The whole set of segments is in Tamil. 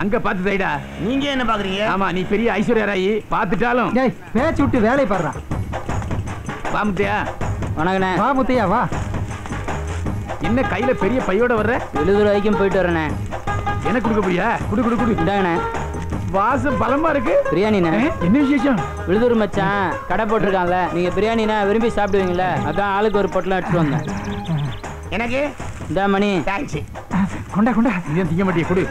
அங்க பாத்து தைடா. நீங்க என்ன பாக்குறீங்க? ஆமா, நீ பெரிய ஐஸ்வர்யா ராயி. பாத்துட்டாலும் பேச்சு விட்டு வேலையை பாடுறான். வா முத்தையா. வணக்கண்ணே. வா முத்தையா வா. என்ன கையில பெரிய பையோட வர்ற? எழுதூர் வரைக்கும் போயிட்டு வரேண்ணே. என்ன கொடுக்க போறியா? குடு. இந்தாங்கண்ணே. வாசம் பலமா இருக்கு. பிரியாணிண்ணே. என்ன விசேஷம்? விழுதூர் மச்சான் கடை போட்டிருக்கான்ல, நீங்க பிரியாணினா விரும்பி சாப்பிடுவீங்களே, அதான் ஆளுக்கு ஒரு பொட்டலம் எடுத்துட்டு வந்தேன். எனக்கு இந்த மணி தேங்க்ஸ். கொண்டா நீ திங்க மாட்டிய குடு.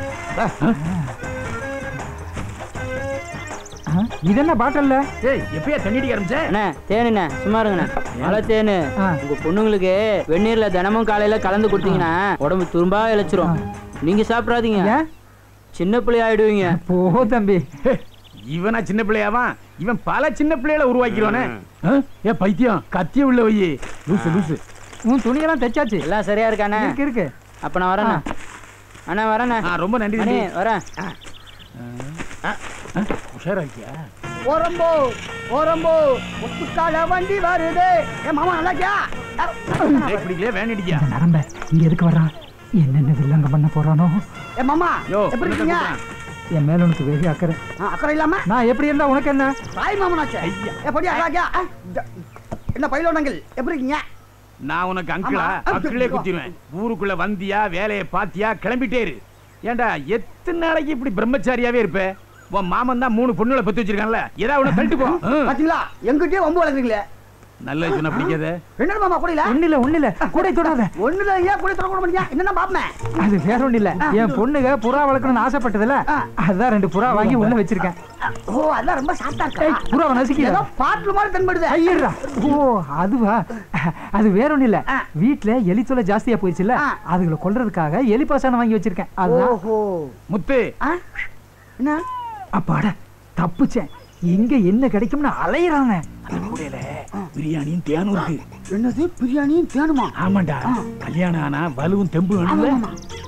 இது என்ன பாட்டில்ல? ஏய், எப்பயா தண்ணி அடிக்க ஆரம்பிச்ச? அண்ணே தேனுண்ணே, சும்மா இருங்கண்ணே. மழை தேனு உங்க பொண்ணுங்களுக்கு வெந்நீர்ல தினமும் காலையில கலந்து கொடுத்தீங்கன்னா உடம்பு துரும்பா இழைச்சிரும். நீங்க சாப்பிடாதீங்க, சின்ன பிள்ளை ஆயிடுவீங்க. போ தம்பி. இவனா சின்ன பிள்ளையாவா? இவன் பல சின்ன பிள்ளைகளை உருவாக்கிடுவானே. ஏ பைத்தியம், கத்திய உள்ள வை. லூசு. உன் துணியெல்லாம் தைச்சாச்சு? எல்லாம் சரியா இருக்கானே? இருக்கு. அப்ப நான் வரேண்ணா. அண்ணா வரேண்ணே. ரொம்ப நன்றி. வரேன். உஷாராக்கியா? ஓரம்போ முத்துக்கால வண்டி வருது. ஏ மாமா நல்லாக்கியா? பிடிக்கல வேண்டியா? நரம்ப இங்க எதுக்கு வர்றான்? என்னென்ன வில்லங்க பண்ண போறானோ? ஏ மாமா எப்படி இருக்கீங்க? என் மேல உனக்கு வெகு அக்கறை. அக்கறை இல்லாம நான் எப்படி இருந்தா உனக்கு என்ன? தாய் மாமனாச்சே. எப்படி நல்லாக்கியா? என்ன பையிலோனங்கள் எப்படி இருக்கீங்க? நான் உனக்கு அங்கிளா? அங்கிளே குத்திடுவேன். ஊருக்குள்ள வந்தியா, வேலையை பாத்தியா, கிளம்பிட்டே இரு. ஏண்டா எத்தனை நாளைக்கு இப்படி பிரம்மச்சாரியாவே இருப்ப? உன் மாமன் தான் 3 பொண்ணுகளை பெத்து வச்சிருக்கான்ல, ஏதாவது உன கழட்டு போ. பாத்தீங்களா, எங்கிட்டே வம்பு வளர்க்குறீங்களே. நல்ல சொன்ன பிடிக்காத. என்ன மாமா கூட இல்ல? ஒண்ணு இல்ல கூட தொடாத. ஒண்ணுல ஏன் கூட தொட மாட்டீங்க? என்னன்னா பாப்பேன். அது வேற ஒண்ணு இல்ல, என் பொண்ணுங்க புறா வளர்க்கணும்னு ஆசைப்பட்டதுல அதான் 2 புறா வாங்கி உள்ள வச்சிருக்கேன். ஓ, அதெல்லாம் ரொம்ப சாஃப்ட்டா இருக்கு. புறாவை நசிக்கிற பாட்ல மாதிரி தென்படுது. ஐயடா. ஓ அதுவா? அது வேற ஒண்ணு இல்ல, வீட்ல எலி தொல்லை ஜாஸ்தியா போயிடுச்சுல, அதுகளை கொல்றதுக்காக எலி பாசானம் வாங்கி வச்சிருக்கேன். ஓஹோ முத்து. என்ன அப்பாடா தப்புச்சேன். எங்க என்ன கிடைக்கும்னு அலையறாங்க. பிரியாணியும் தேனும் இருக்கு. என்னது பிரியாணியும் தேனுமா? ஆமாண்டா, கல்யாணம் ஆனா வலுவும் தெம்பு வேணும்ல.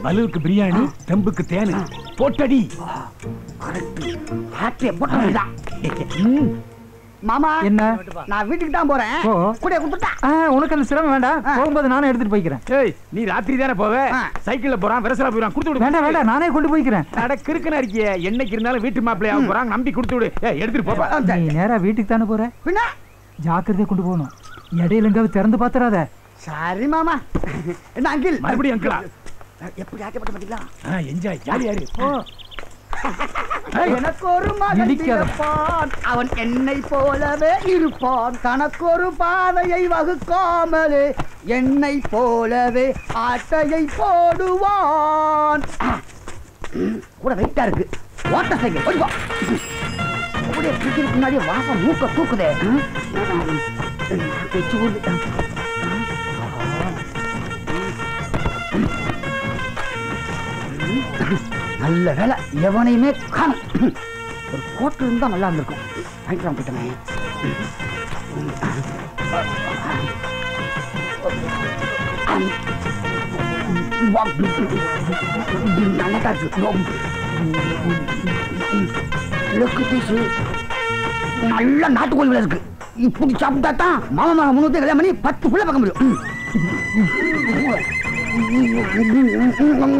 வலுவுக்கு பிரியாணி, தெம்புக்கு தேனு. போட்டடி. மாமா என்ன? நான் வீட்டுக்கு தான் போறேன். கூட குடுத்துட்டா. உனக்கு அந்த சிரமம் வேண்டாம், போகும்போது நானே எடுத்துட்டு போய்க்கிறேன். ஏய், நீ ராத்திரி தானே போவே? சைக்கிள்ல போறான், விரசலா போறான், கொடுத்து விடு. வேண்டாம் நானே கொண்டு போய்க்கிறேன். அட கிறுக்குனா இருக்கியே, என்னைக்கு இருந்தாலும் வீட்டு மாப்பிள்ளையா போறாங்க, நம்பி கொடுத்து விடு. ஏய், எடுத்துட்டு போப்பா. நீ நேரா வீட்டுக்கு தானே போற? பின்ன ஜாக்கிரதையா கொண்டு போகணும், இடையில எங்காவது திறந்து பாத்துறாத. சரி மாமா. என்ன அங்கிள் மறுபடியும் அங்கிளா? எப்படி ஆக்கப்பட்ட பாத்தீங்களா? என்ஜாய், ஜாலியா இரு. எனக்கு ஒரு மகன் இருப்பான், அவன் என்னை போலவே இருப்பான். தனக்கு ஒரு பாதையை வகுக்காமலே என்னை போலவே ஆட்டையை போடுவான். கூட வெயிட்டா இருக்கு. ஓட்ட சைக்கிள் ஓடிவா. அப்படியே பிடிக்கிறதுக்கு முன்னாடி வாசம் மூக்க தூக்குதே. நல்ல வேலை, எவனையுமே காணும். ஒரு கோட்டு இருந்தா நல்லா இருந்திருக்கும். வாங்கிக்கலாம் போயிட்டமே. நல்லா இருக்கு. நல்ல நாட்டுக்கோழி விலை இருக்கு. இப்படி சாப்பிட்டா தான் மாமா 300 கல்யாணம் பண்ணி 10 புள்ள பார்க்க முடியும்.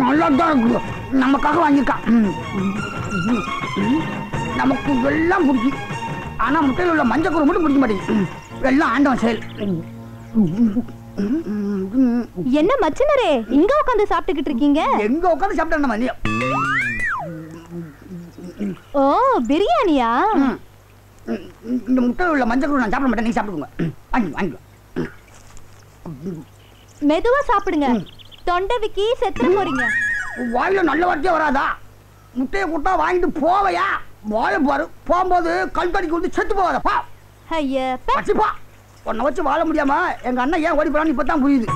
நல்லாதான் இருக்கு. நமக்காக வாங்கியிருக்கான். நமக்கு எல்லாம் பிடிச்சி, ஆனா முட்டையில் உள்ள மஞ்சள் மட்டும் பிடிக்க மாட்டேங்குது. எல்லாம் ஆண்டவன் செயல். என்ன மச்சனரே இங்க உட்காந்து சாப்பிட்டுக்கிட்டு இருக்கீங்க? எங்க உட்காந்து சாப்பிட்டா மதியம். ஓ பிரியாணியா? இந்த முட்டையில் உள்ள மஞ்சள் நான் சாப்பிட மாட்டேன், நீங்க சாப்பிடுங்க. வாங்கி மெதுவா சாப்பிடுங்க, தொண்டை விக்கி செத்துற போறீங்க. வாயில நல்ல வார்த்தையே வராதா? முட்டையை கூட்டா வாங்கிட்டு போவையா? வாய பாரு, போகும்போது கல் தடிக்கு வந்து செத்து போவாதப்பா. ஐயா பச்சிப்பா, உன்னை வச்சு வாழ முடியாம எங்க அண்ணன் ஏன் ஓடி போறான்னு இப்பதான் புரியுது.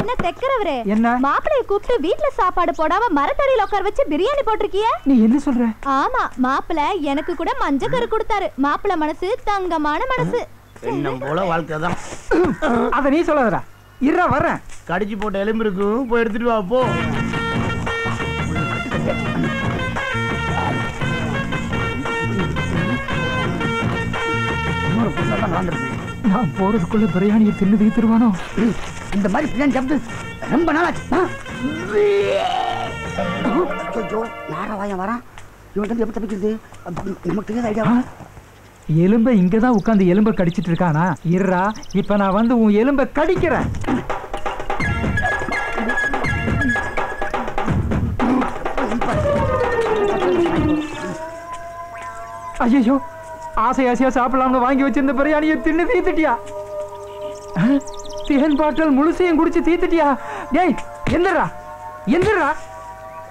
என்ன தெக்கறவரே? என்ன? மாப்பிளைய கூப்பிட்டு வீட்ல சாப்பாடு போடாம மரத்தடியில உட்கார வச்சு பிரியாணி போட்டிருக்கிய? நீ என்ன சொல்ற? ஆமா, மாப்பிளை எனக்கு கூட மஞ்சக்கரு கொடுத்தாரு. மாப்பிளை மனசு தங்கமான மனசு. என்ன போல வாழ்க்கை தான். அத நீ சொல்லாதடா, இருடா வரேன். கடிச்சு போட்ட எலும்பு இருக்கும், போய் எடுத்துட்டு வா போ. நான் போறதுக்குள்ள பிரியாணியை தின்னு தீத்துருவானோ? இந்த மாதிரி பிரியாணி சாப்பிட்டு ரொம்ப நாளாச்சு. நாராவாயம் வரான். இவன் எப்படி தப்பிக்கிறது? நமக்கு தெரியாத ஐடியா. எலும்பை இங்கதான் உட்காந்து எலும்பை கடிச்சிட்டு இருக்கானா? இருறா, இப்ப நான் வந்து உன் எலும்பை கடிக்கிறேன். ஐயோ, ஆசை ஆசையா சாப்பிடலாம்னு வாங்கி வச்சிருந்த பிரியாணியை தின்னு தீத்துட்டியா? தேன் பாட்டல் முழுசையும் குடிச்சு தீத்துட்டியா? டேய் எந்திரா, எந்திரா.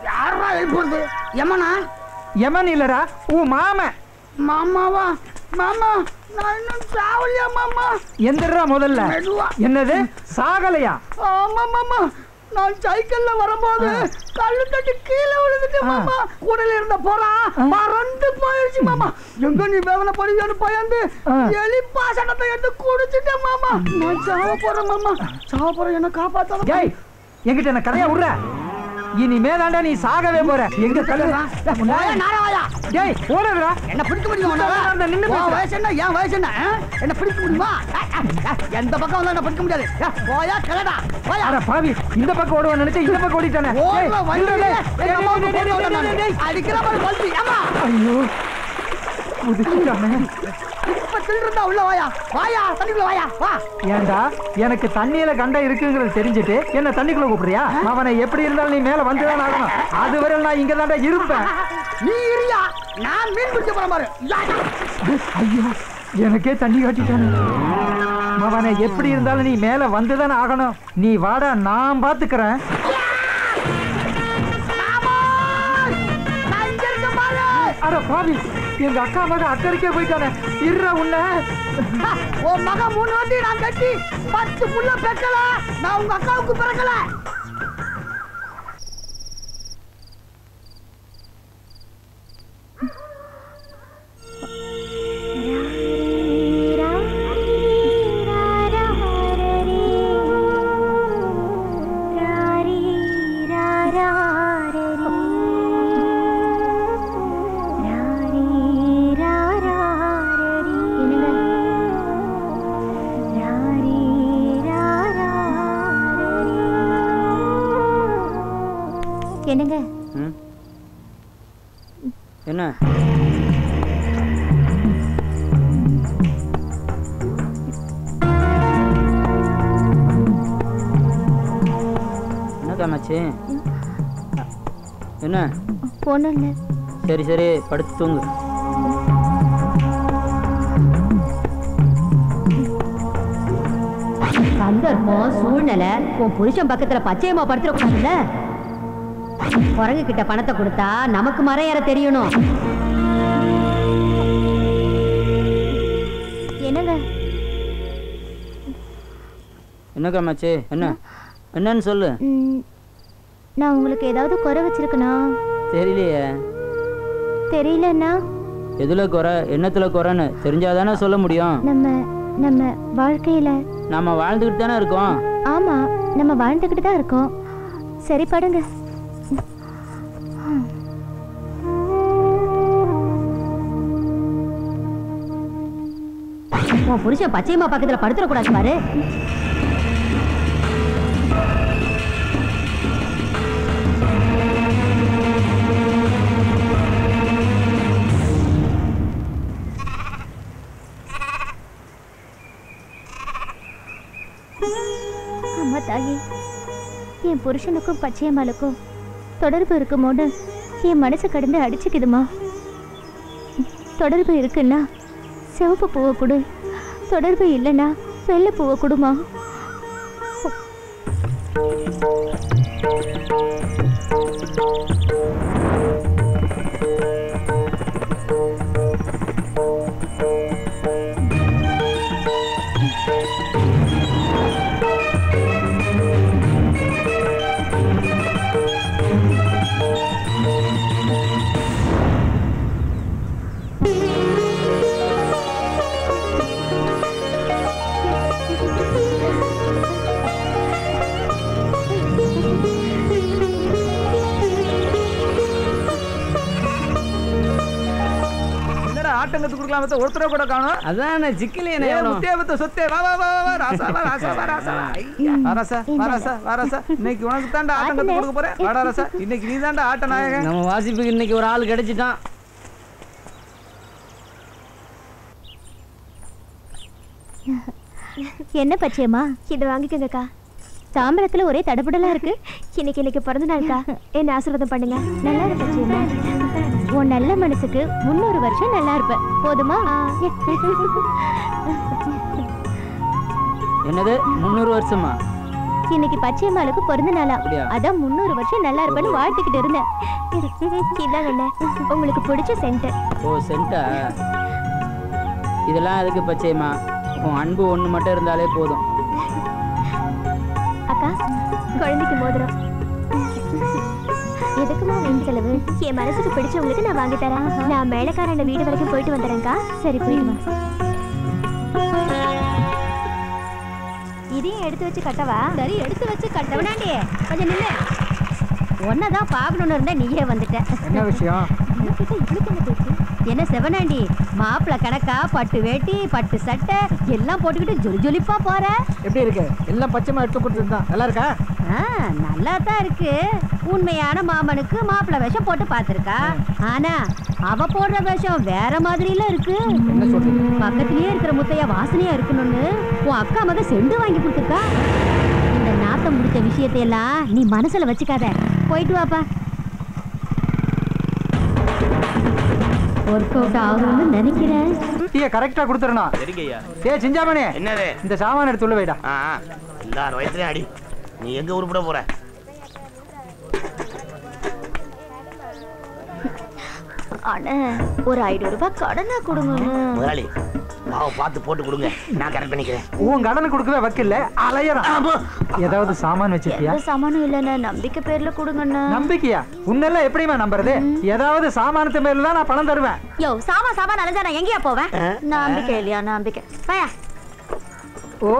யாரா எழுப்புறது? யமனா? யமன் இல்லடா, உன் மாமன். மாமாவா? மாமா, நான் இன்னும் சாவலையா மாமா? எந்திரா முதல்ல. என்னது சாகலையா? ஆமா மாமா, நான் சைக்கிள்ல வரும்போது கல்லு தட்டி கீழே விழுந்துட்டேன் மாமா. கூடல இருந்த போறா மறந்து போயிடுச்சு மாமா. எங்க நீ வேதனை படியான்னு பயந்து எலி பாசனத்தை எடுத்து குடிச்சிட்டேன் மாமா. நான் சாவ போறேன் மாமா, சாவ போறேன், என்ன காப்பாத்த. ஜெய், என்கிட்ட என்ன கதையா விடுற? இனிமே தாண்டா நீ சாகவே போற. எங்க கல்லுடா நாராவாயா? டேய் ஓடுறா, என்ன பிடிக்க முடியுமா? நான் நின்னு பேசுறேன். வயசு என்ன? ஏன் வயசு என்ன? என்ன பிடிக்க முடியுமா? எந்த பக்கம் வந்தா என்ன பிடிக்க முடியாது. போயா கலடா போயா. அட பாவி, இந்த பக்கம் ஓடுவா நினைச்சே இந்த பக்கம் ஓடிட்டானே. ஓடுற வண்டில எங்க அம்மாவுக்கு போன் ஓடுறானே. அடிக்கிற மாதிரி வண்டி. அம்மா ஐயோ முதிச்சிட்டானே. இப்ப தில்றதா உள்ள வாயா. வாயா தண்ணிக்குள்ள வாயா. வா. ஏண்டா எனக்கு தண்ணியில கண்ட இருக்குங்கிறது தெரிஞ்சிட்டு என்ன தண்ணிக்குள்ள கூப்பிடுறியா? அவனை எப்படி இருந்தாலும் நீ மேல வந்துதான் ஆகணும். அதுவரை நான் இங்க தாண்டா இருப்பேன். நீ இரியா, நான் மீன் பிடிக்க போறேன் பாரு. ஐயோ, எனக்கே தண்ணி காட்டிட்டானே. அவனை எப்படி இருந்தாலும் நீ மேல வந்துதான் ஆகணும். நீ வாடா, நான் பாத்துக்கிறேன். அட பாவி, எங்க அக்கா மக அக்கறைக்கே போயிட்டானே. இருற உன்ன உன் மக 3 வண்டி நான் கட்டி 10 புள்ள பெக்கல. நான் உங்க அக்காவுக்கு பிறக்கல. என்னங்க? என்ன என்ன காமாச்சு? என்ன ஒண்ணும் இல்ல. சரி சரி, படுத்து தூங்கு. சந்தர்ப்பம் சூழ்நிலை உன் புருஷன் பக்கத்துல பச்சையம்மா படுத்துடக்கூடாதுல்ல. குரங்கு கிட்ட பணத்தை கொடுத்தா நமக்கு மரம் ஏற தெரியணும். என்னங்க? என்ன காமாச்சு? என்ன என்னன்னு சொல்லு. நான் உங்களுக்கு ஏதாவது குறை வச்சிருக்கனா? தெரியலையே. தெரியலன்னா எதுல குறை, என்னத்துல குறைன்னு தெரிஞ்சாதானே சொல்ல முடியும். நம்ம வாழ்க்கையில நாம வாழ்ந்துக்கிட்டு தானே இருக்கோம். ஆமா, நம்ம வாழ்ந்துக்கிட்டு தான் இருக்கோம். சரி படுங்க. உன் புருஷன் பச்சையம்மா பக்கத்துல படுத்துடக்கூடாது பாரு. அம்மா தாயே, என் புருஷனுக்கும் பச்சையம்மாளுக்கும் தொடர்பு இருக்குமோன்னு என் மனசு கடந்து அடிச்சுக்குதுமா. தொடர்பு இருக்குன்னா சிவப்பு பூவை கொடு, தொடர்பு இல்லைன்னா வெள்ளை பூவை கொடுமா. ஆட்டம் கத்து கொடுக்கலாம் ஒருத்தர கூட காணும். அதான் சிக்கலே முத்தியாபத்த சொத்தே வா வா வா வா ராசா வா ராசா வா ராசா வா. இன்னைக்கு உனக்கு தாண்டா ஆட்டம் கத்து கொடுக்க போறேன். வாடா ராசா, இன்னைக்கு நீ தாண்டா ஆட்ட நாயகன். நம்ம வாசிப்புக்கு இன்னைக்கு ஒரு ஆள் கிடைச்சிட்டான். என்ன பச்சையம்மா, இதை வாங்கிக்கோங்கக்கா. தாம்பரத்துல ஒரே தடபடலா இருக்கு. இன்னைக்கு பிறந்த நாளுக்கா, என்ன ஆசீர்வாதம் பண்ணுங்க. நல்லா இருக்கு பச்சையம்மா. உன் நல்ல மனசுக்கு 300 வருஷம் நல்லா இருப்ப. போதுமா? என்னது 300 வருஷமா? இன்னைக்கு பச்சையம்மாளுக்கு பிறந்த நாளா, அதான் 300 வருஷம் நல்லா இருப்பேன்னு வாழ்த்துக்கிட்டு இருந்தேன். இதாங்க உங்களுக்கு பிடிச்ச சென்ட். ஓ சென்ட்டா? இதெல்லாம் அதுக்கு பச்சையம்மா, உன் அன்பு ஒண்ணு மட்டும் இருந்தாலே போதும். அக்கா, குழந்தைக்கு மோதிரம். எதுக்குமா வேண்டி செலவு? என் மனசுக்கு பிடிச்சவங்களுக்கு நான் வாங்கி தரேன். நான் மேலக்காரன் வீடு வரைக்கும் போயிட்டு வந்துடுறேன்க்கா. சரி, போயிடுவா. இதையும் எடுத்து வச்சு கட்டவா? சரி, எடுத்து வச்சு கட்டவனாண்டி. கொஞ்சம் நில்லு. ஒன்னதான் பாக்கணும்னு இருந்தா நீயே வந்துட்ட. என்ன விஷயம்? என்ன செவனாண்டி, மாப்பிள்ள கணக்கா பட்டு வேட்டி பட்டு சட்டை எல்லாம் போட்டுக்கிட்டு ஜொலி ஜொலிப்பா போற. எப்படி இருக்கு? எல்லாம் பச்சைமா எடுத்து கொடுத்துருந்தான். நல்லா இருக்கா? நல்லா தான் இருக்கு. உண்மையான மாமனுக்கு மாப்பிள்ள வேஷம் போட்டு பார்த்திருக்கா. ஆனா அவ போடுற வேஷம் வேற மாதிரில இருக்கு. என்ன சொல்றீங்க? பக்கத்திலேயே இருக்கிற முத்தையா வாசனையா இருக்கணும்னு உன் அக்கா மக செண்டு வாங்கி கொடுத்துருக்கா. இந்த நாத்தம் முடிச்ச விஷயத்தையெல்லாம் நீ மனசுல வச்சுக்காத. போயிட்டு வாப்பா. ஒர்க் அவுட் ஆகும்னு நினைக்கிறேன். டீயை கரெக்டா கொடுத்துறணும். சரிங்கய்யா. சிஞ்சாமணி, என்னது? இந்த சாமான எடுத்து உள்ள வைடா. எல்லாரும் வயசுலயும் அடி. நீ எங்க உருப்பிட போற? அண்ணே, ஒரு 500 ரூபாய் கடனா கொடுங்க. முதலாளி, பார்த்து போட்டு கொடுங்க, நான் கரெக்ட் பண்ணிக்கிறேன். உன் கடனை கொடுக்கவே வக்கில்ல, அலையறான். ஏதாவது சாமான் வச்சிருக்கியா? சாமானும் இல்லைண்ணே, நம்பிக்கை பேர்ல கொடுங்கண்ணா. நம்பிக்கையா? உன்னெல்லாம் எப்படிமா நம்புறது? ஏதாவது சாமானத்து மேல தான் நான் பணம் தருவேன். யோ, சாமான் அலைஞ்சா நான் எங்கேயா போவேன்? நம்பிக்கை இல்லையா? நம்பிக்கை. ஓ,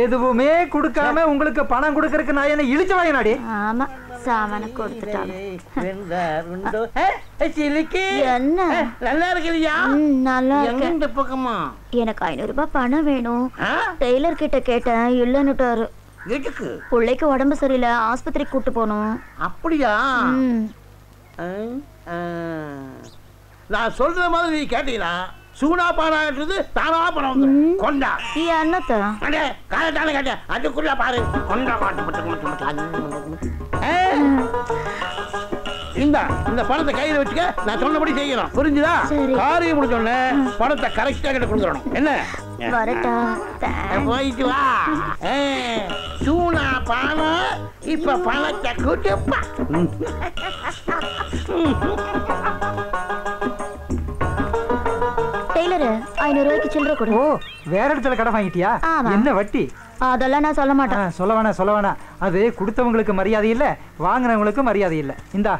எதுவுமே கொடுக்காம உங்களுக்கு பணம் கொடுக்கறதுக்கு நான் என்ன இழுச்சு வாங்கினாடி? ஆமா, சாமான கொடுத்துட்டாங்க. என்ன நல்லா இருக்குதுயா? நல்லா இருக்கு. இந்த பக்கமா எனக்கு 500 ரூபாய் பணம் வேணும். டெய்லர் கிட்ட கேட்டேன், இல்லன்னுட்டாரு. எதுக்கு? பிள்ளைக்கு உடம்பு சரியில்லை, ஆஸ்பத்திரிக்கு கூட்டு போகணும். அப்படியா? நான் சொல்ற மாதிரி நீ கேட்டீங்களா? சூனா பானான்றது தானா பணம் வந்து கொண்டா. என்னத்த காலத்தான கேட்ட அதுக்குள்ள பாரு. கொண்டா இந்த பணத்தை கையில வச்சுக்க, நான் சொன்னபடி செய்யணும். புரிஞ்சுதா? காரியம் முடிச்சோடனே பணத்தை கரெக்டா கிட்ட கொடுத்துடணும். என்ன? போயிட்டு வா. சூனா பானா இப்ப பணத்தை கூட்டுப்பா. டெய்லர் 500 ரூபாய்க்கு சில்லறை கொடு. ஓ, வேற இடத்துல கடை வாங்கிட்டியா? என்ன வட்டி? அதெல்லாம் நான் சொல்ல மாட்டேன். சொல்ல வேணாம். அது கொடுத்தவங்களுக்கு மரியாதை இல்ல, வாங்கினவங்களுக்கு மரியாதை இல்ல. இந்தா,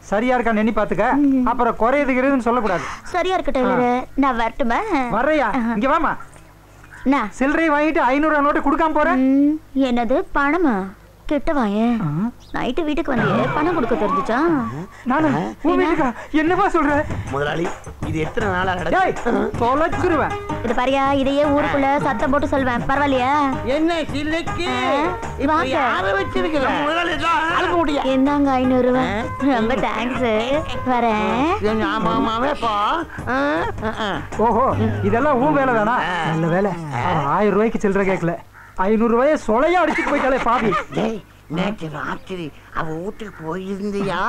சரியா இருக்கா நெண்ணி பாத்துக்க. அப்புறம் குறையுதுன்னு சொல்லக்கூடாது. சரியா இருக்கு டெய்லர், நான் வரட்டுமா? வர்றையா? இங்க வாமா. சில்லறை வாங்கிட்டு 500 நோட்டு கொடுக்காம போறேன். என்னது பணமா? கிட்ட வாயே. நைட்டு வீட்டுக்கு வந்து பணம் கொடுக்க தெரிஞ்சுச்சா? என்னப்பா சொல்ற முதலாளி? இது எத்தனை நாளா தொலைச்சிருவேன். இது பாரியா, இதையே ஊருக்குள்ள சத்தம் போட்டு சொல்வேன். பரவாயில்லையா? என்ன சில்லுக்கு என்னங்க 500 ரூபாய்? ரொம்ப தேங்க்ஸ். வரேன். ஓஹோ, இதெல்லாம் ஊ வேலை தானா? நல்ல வேலை. 1000 ரூபாய்க்கு சில்லறை கேட்கல, 500 ரூபாயை சொலையா அடிச்சுட்டு போயிட்டாலே பாவி. நேற்று ராத்திரி அவ வீட்டுக்கு போயிருந்தியா?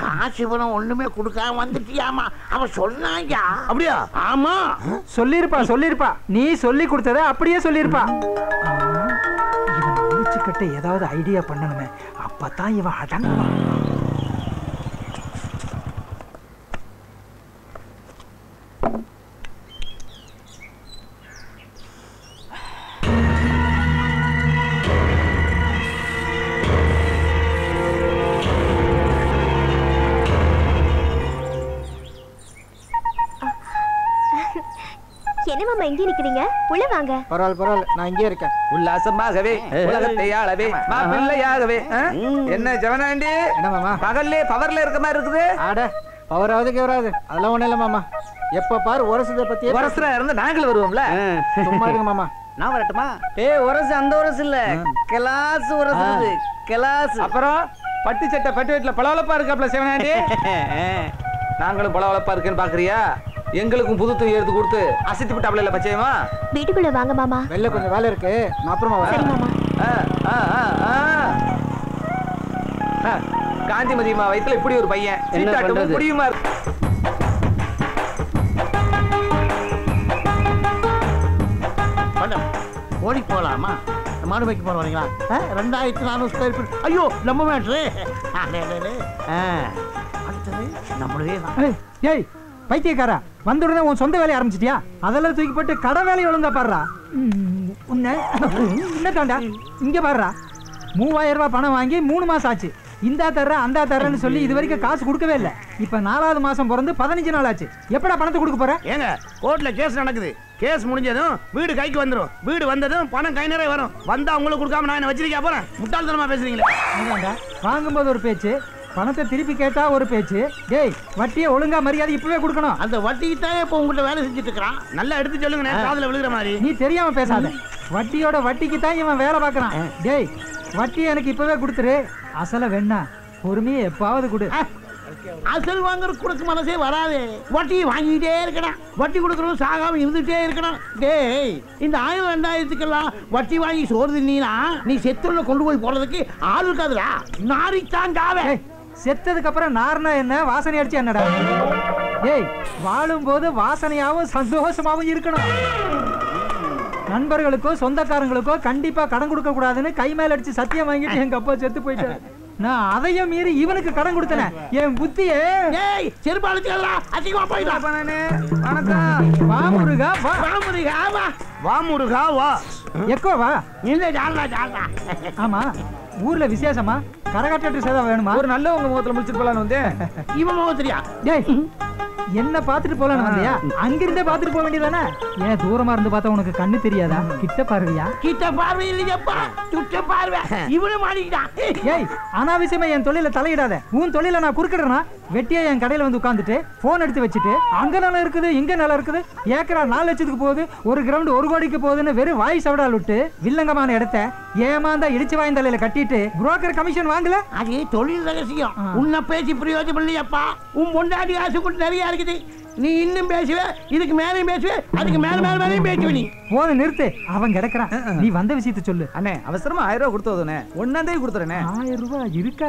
காசு பணம் ஒண்ணுமே கொடுக்காம வந்துட்டியாமா? அவ சொன்னாயா? அப்படியா? ஆமா, சொல்லிருப்பா. நீ சொல்லி கொடுத்தத அப்படியே சொல்லிருப்பா. இவன் முடிச்சு கட்ட ஏதாவது ஐடியா பண்ணணுமே, அப்பதான் இவன் அடங்குவான். என்ன மாமா இங்கே நிக்கிறீங்க? உள்ள வாங்க. பரவாயில்ல, நான் இங்கே இருக்கேன். உல்லாசமாகவே உலகத்தை ஆளவே மாப்பிள்ளையாகவே. என்ன ஜவனாண்டி, என்ன மாமா பகல்லே பவர்ல இருக்க மாதிரி இருக்குது? ஆட பவராவது கேவராது அதெல்லாம் ஒண்ணும் இல்ல மாமா. எப்ப பாரு உரசத பத்தி உரசுரா இருந்தா நாங்களும் வருவோம்ல. சும்மா இருங்க மாமா. நான் வரட்டுமா? உரசு அந்த உரசு இல்ல, கிளாஸ் உரசு. கிளாஸ். அப்புறம் பட்டு சட்டை பட்டு வீட்டுல பளபளப்பா இருக்காப்ல சிவனாண்டி. நாங்களும் பளபளப்பா இருக்கேன்னு பாக்குறியா? எங்களுக்கும் புது துணி எடுத்து கொடுத்து அசைத்து விட்டாப்ல இல்ல பச்சையமா. வீட்டுக்குள்ள வாங்க மாமா. வெளில கொஞ்சம் வேலை இருக்கு, நான் அப்புறமா வரேன். சரி மாமா. காந்திமதியம்மா வயித்துல இப்படி ஒரு பையன் சீட்டாட்டும் முடியுமா? ஓடி போலாமா? மாடு வைக்க போறீங்களா? 2400 ஸ்கொயர் ஃபீட். ஐயோ நம்ம மேட்ரு. அடுத்தது நம்மளே தான். ஏய் பைத்தியக்காரா, வந்த உடனே உன் சொந்த வேலையை ஆரம்பிச்சிட்டியா? அதெல்லாம் தூக்கி போட்டு கடை வேலையை ஒழுங்கா பாடுறா. என்ன தாண்டா இங்க பாடுறா. 3000 ரூபாய் பணம் வாங்கி 3 மாசம் ஆச்சு. இந்தா தர்றேன் அந்த தர்றேன்னு சொல்லி இது வரைக்கும் காசு கொடுக்கவே இல்லை. இப்ப 4வது மாசம் பிறந்து 15 நாள் ஆச்சு. எப்படா பணத்தை கொடுக்க போற? ஏங்க கோர்ட்ல கேஸ் நடக்குது. கேஸ் முடிஞ்சதும் வீடு கைக்கு வந்துடும். வீடு வந்ததும் பணம் கை நிறைய வரும். வந்தா உங்களுக்கு கொடுக்காம நான் என்ன வச்சிருக்கா போறேன்? முட்டாள்தனமா பேசுறீங்களே. வாங்கும்போது ஒரு பேச்சு, பணத்தை திருப்பி கேட்டா ஒரு பேச்சு. டேய் வட்டியை ஒழுங்கா மரியாதை இப்பவே கொடுக்கணும். அந்த வட்டிக்கு தான் இப்போ உங்கள்கிட்ட வேலை செஞ்சுட்டு இருக்கிறான். நல்லா எடுத்து சொல்லுங்க, காதுல விழுகிற மாதிரி. நீ தெரியாம பேசாத. வட்டியோட வட்டிக்கு தான் இவன் வேலை பார்க்கறான். டேய் வட்டியை எனக்கு இப்பவே கொடுத்துரு. அசல வேணா பொறுமையை எப்பாவது கொடு. அசல் வாங்குற கொடுக்க மனசே வராது. வட்டி வாங்கிட்டே இருக்கணும். வட்டி கொடுக்கறதும் சாகாம இருந்துட்டே இருக்கணும். டேய் இந்த 1000 2000க்கெல்லாம் வட்டி வாங்கி சோறு தின்னா நீ செத்துள்ள கொண்டு போய் போறதுக்கு ஆள் இருக்காதுடா. நாரிச்சாங்காவே. செத்ததுக்கு அப்புறம் நார்னா என்ன, வாசனை அடிச்சு என்னடா? டேய் வாழும் போது வாசனையாவும் சந்தோஷமாவும் இருக்கணும். நண்பர்களுக்கோ சொந்தக்காரங்களுக்கோ கண்டிப்பா கடன் கொடுக்க கூடாதுன்னு கை மேல அடிச்சு சத்தியம் வாங்கிட்டு எங்க அப்பா செத்து போயிட்டாரு. நான் அதையும் மீறி இவனுக்கு கடன் கொடுத்தேன். என் புத்தியே அதிகமா போயிடலாம். வா முருகா வா. வா முருகா வா. எக்கோ வா. இல்ல ஜாலா ஜாலா. ஆமா ஊர்ல விசேஷமா? கரகாட்ட சேதா வேணுமா? ஒரு நல்ல உங்க முகத்துல முடிச்சிட்டு போலான்னு வந்தேன். இவன் முகத்திரியா? டேய் என்ன பாத்துட்டு போலான்னு வந்தியா? அங்கிருந்தே பாத்துட்டு போக வேண்டியதானே? ஏன் தூரமா இருந்து பார்த்தா உனக்கு கண்ணு தெரியாதா? கிட்ட பார்வையா? கிட்ட பார்வை இல்லையப்பா, சுட்ட பார்வை. இவனு மாட்டிக்கிட்டான். ஏய் அனாவசியமா என் தொழில தலையிடாத. உன் தொழில நான் குறுக்கிடுறேனா? வெட்டியா என் கடையில வந்து உட்காந்துட்டு போன் எடுத்து வச்சுட்டு அங்க நிலம் இருக்குது இங்க நிலம் இருக்குது, ஏக்கரா 4 லட்சத்துக்கு போகுது, ஒரு கிரவுண்ட் 1 கோடிக்கு போகுதுன்னு வெறும் வாய் சவடால் விட்டு வில்லங்கமான இடத்த ஏமாந்தா இடிச்சு வாய்ந்த தலையில கட்டிட்டு புரோக்கர் கமிஷன் வாங்கல. அது தொழில் ரகசியம். உன்னை பேசி பிரயோஜனம் இல்லையப்பா. உன் பொண்டாட்டி காசு கூட நிறைய இருக்குது. நீ இன்னும் பேசுவே, இதுக்கு மேலேயும் பேசுவே, அதுக்கு மேல மேல மேலேயும் பேசுவே. நீ போன நிறுத்து. அவன் கிடக்குறான். நீ வந்த விஷயத்தை சொல்லு. அண்ணே அவசரமா 1000 ரூபாய் கொடுத்தோதுனே. 1ஆம் தேதி கொடுத்துறேனே. 1000 ரூபாய் இருக்கா?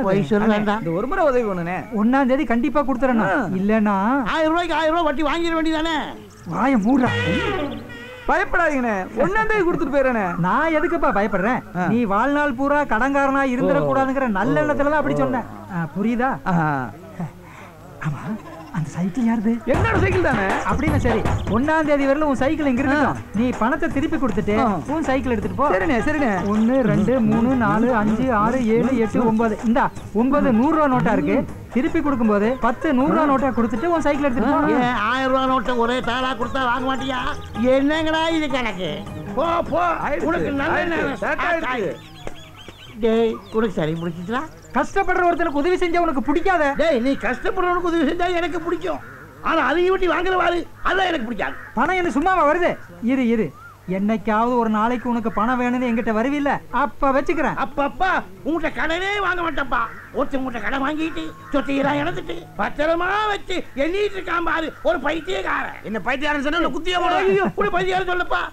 இந்த ஒரு முறை உதவி பண்ணுனே. 1ஆம் தேதி கண்டிப்பா கொடுத்துறேன். இல்லன்னா 1000 ரூபாய்க்கு 1000 ரூபாய் வட்டி வாங்கிட வேண்டியதானே? வாய மூடுறா. பயப்படாதீங்கண்ணே, 1ஆம் தேதி கொடுத்துட்டு போயிடறேனே. நான் எதுக்குப்பா பயப்படுறேன்? நீ வாழ்நாள் பூரா கடன்காரனா இருந்துடக்கூடாதுங்கிற நல்ல எண்ணத்துலதான் அப்படி சொன்னேன். புரியுதா? ஆமா அந்த சைக்கிள் யாருது? என்னோட சைக்கிள் தானே. அப்படின்னு சரி, 1ஆம் தேதி வரல உன் சைக்கிள் இங்க இருக்கட்டும். நீ பணத்தை திருப்பி கொடுத்துட்டு உன் சைக்கிள் எடுத்துட்டு போ. சரிண்ணே சரிண்ணே. 1 2 3 4 5 6 7 8 9 இந்தா 9 100 ரூபா நோட்டா இருக்கு. திருப்பி கொடுக்கும்போது 10 100 ரூபா நோட்டா கொடுத்துட்டு உன் சைக்கிள் எடுத்துட்டு போ. 1000 ரூபா நோட்டை ஒரே தாளா கொடுத்தா வாங்க மாட்டியா? என்னங்கடா இது கணக்கு? போ போ. உனக்கு நல்ல டேய் உனக்கு சரி பிடிச்சிட்டா? கஷ்டப்படுற ஒருத்தனுக்கு உதவி செஞ்சா உனக்கு பிடிக்காத? டேய் நீ கஷ்டப்படுறவனுக்கு உதவி செஞ்சா எனக்கு பிடிக்கும். ஆனா அதையும் விட்டு வாங்குறவாரு அதான் எனக்கு பிடிக்காது. பணம் என்ன சும்மாவா வருது? இரு இரு, என்னைக்காவது ஒரு நாளைக்கு உனக்கு பணம் வேணும்னு என்கிட்ட வருவில்ல, அப்ப வச்சுக்கிறேன். அப்பப்பா உங்கள்கிட்ட கடனே வாங்க மாட்டேன்ப்பா. ஒருத்தவங்கள்ட்ட கடன் வாங்கிட்டு சொத்தையெல்லாம் இழந்துட்டு பத்திரமா வச்சு எண்ணிட்டு இருக்கான் பாரு ஒரு பைத்தியக்காரன். என்ன பைத்தியாரன் சொன்ன குத்தியா போட? ஐயோ கூட பைத்தியாரன் சொல்லப்பா.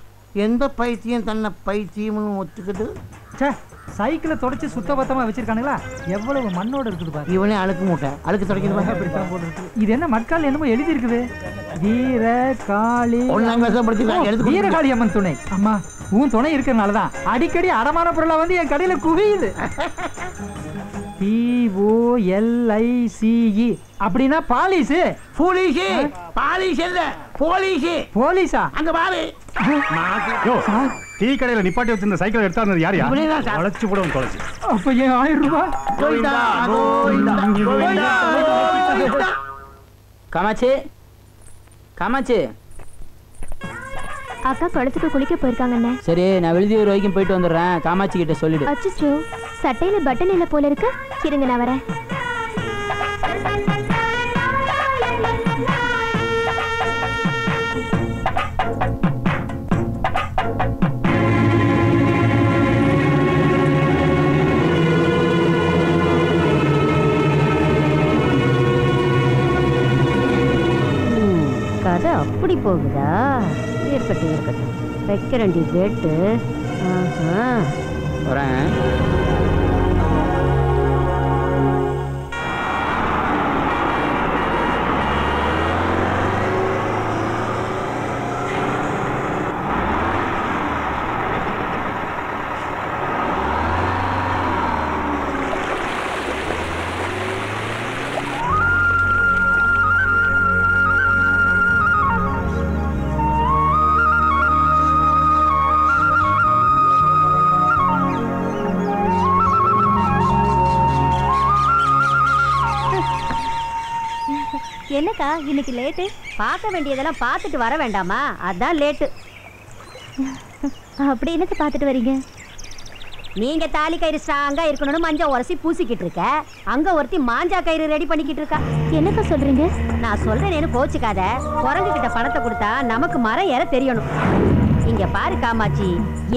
எந்த பைத்தியம் தன்னை பைத்தியம்னு ஒத்துக்குது? சே சைக்கிளை தொடச்சு சுத்தபத்தமா வச்சிருக்கானுங்களா? எவ்வளவு மண்ணோட இருக்குது பாரு. இவனே அழுக்கு மூட்டை அழுக்கு தொடக்கணும். அப்படித்தான் போட்டுருக்கு. இது என்ன மட்கால் என்னமோ எழுதி இருக்குது. வீர காளி வீரகாளி அம்மன் துணை. அம்மா உன் துணை இருக்கிறதுனாலதான் அடிக்கடி அடமான பொருளா வந்து என் கடையில குவியுது. POLICE அப்படின்னா பாலிஸ். போலீஸ் பாலிஸ் இல்ல போலீஸ். போலீஸா? அங்க பாரு. டீ கடையில நிப்பாட்டி வச்சிருந்த சைக்கிள் எடுத்தாருந்தது யார்? அழைச்சு போடுவோம் தொலைச்சு. அப்ப ஏன் 1000 ரூபாய்? காமாட்சி காமாட்சி. அக்கா குளத்துக்கு குளிக்க போயிருக்காங்கண்ணே. சரி நான் விழுதியூர் வரைக்கும் போயிட்டு வந்துடுறேன். காமாட்சி கிட்ட சொல்லிடு. அச்சோ சட்டையில பட்டன் இல்ல போல இருக்கு. இருங்க நான் வரேன். போகுதா? இருக்கட்டும் இருக்கட்டும், வைக்கிறண்டி கேட்டு. வரேன். என்னக்கா இன்னைக்கு லேட்டு? பார்க்க வேண்டியதெல்லாம் பார்த்துட்டு வர வேண்டாமா? அதான் லேட்டு. அப்படி என்னத்தை பார்த்துட்டு வரீங்க? நீங்க தாலி கயிறு ஸ்ட்ராங்கா இருக்கணும்னு மஞ்சள் உரசி பூசிக்கிட்டு இருக்க, அங்க ஒருத்தி மாஞ்சா கயிறு ரெடி பண்ணிக்கிட்டு இருக்கா. என்னக்கா சொல்றீங்க? நான் சொல்றேன்னு கோச்சுக்காத. குரங்கு கிட்ட பணத்தை கொடுத்தா நமக்கு மரம் ஏற தெரியணும். இங்க பாரு காமாட்சி,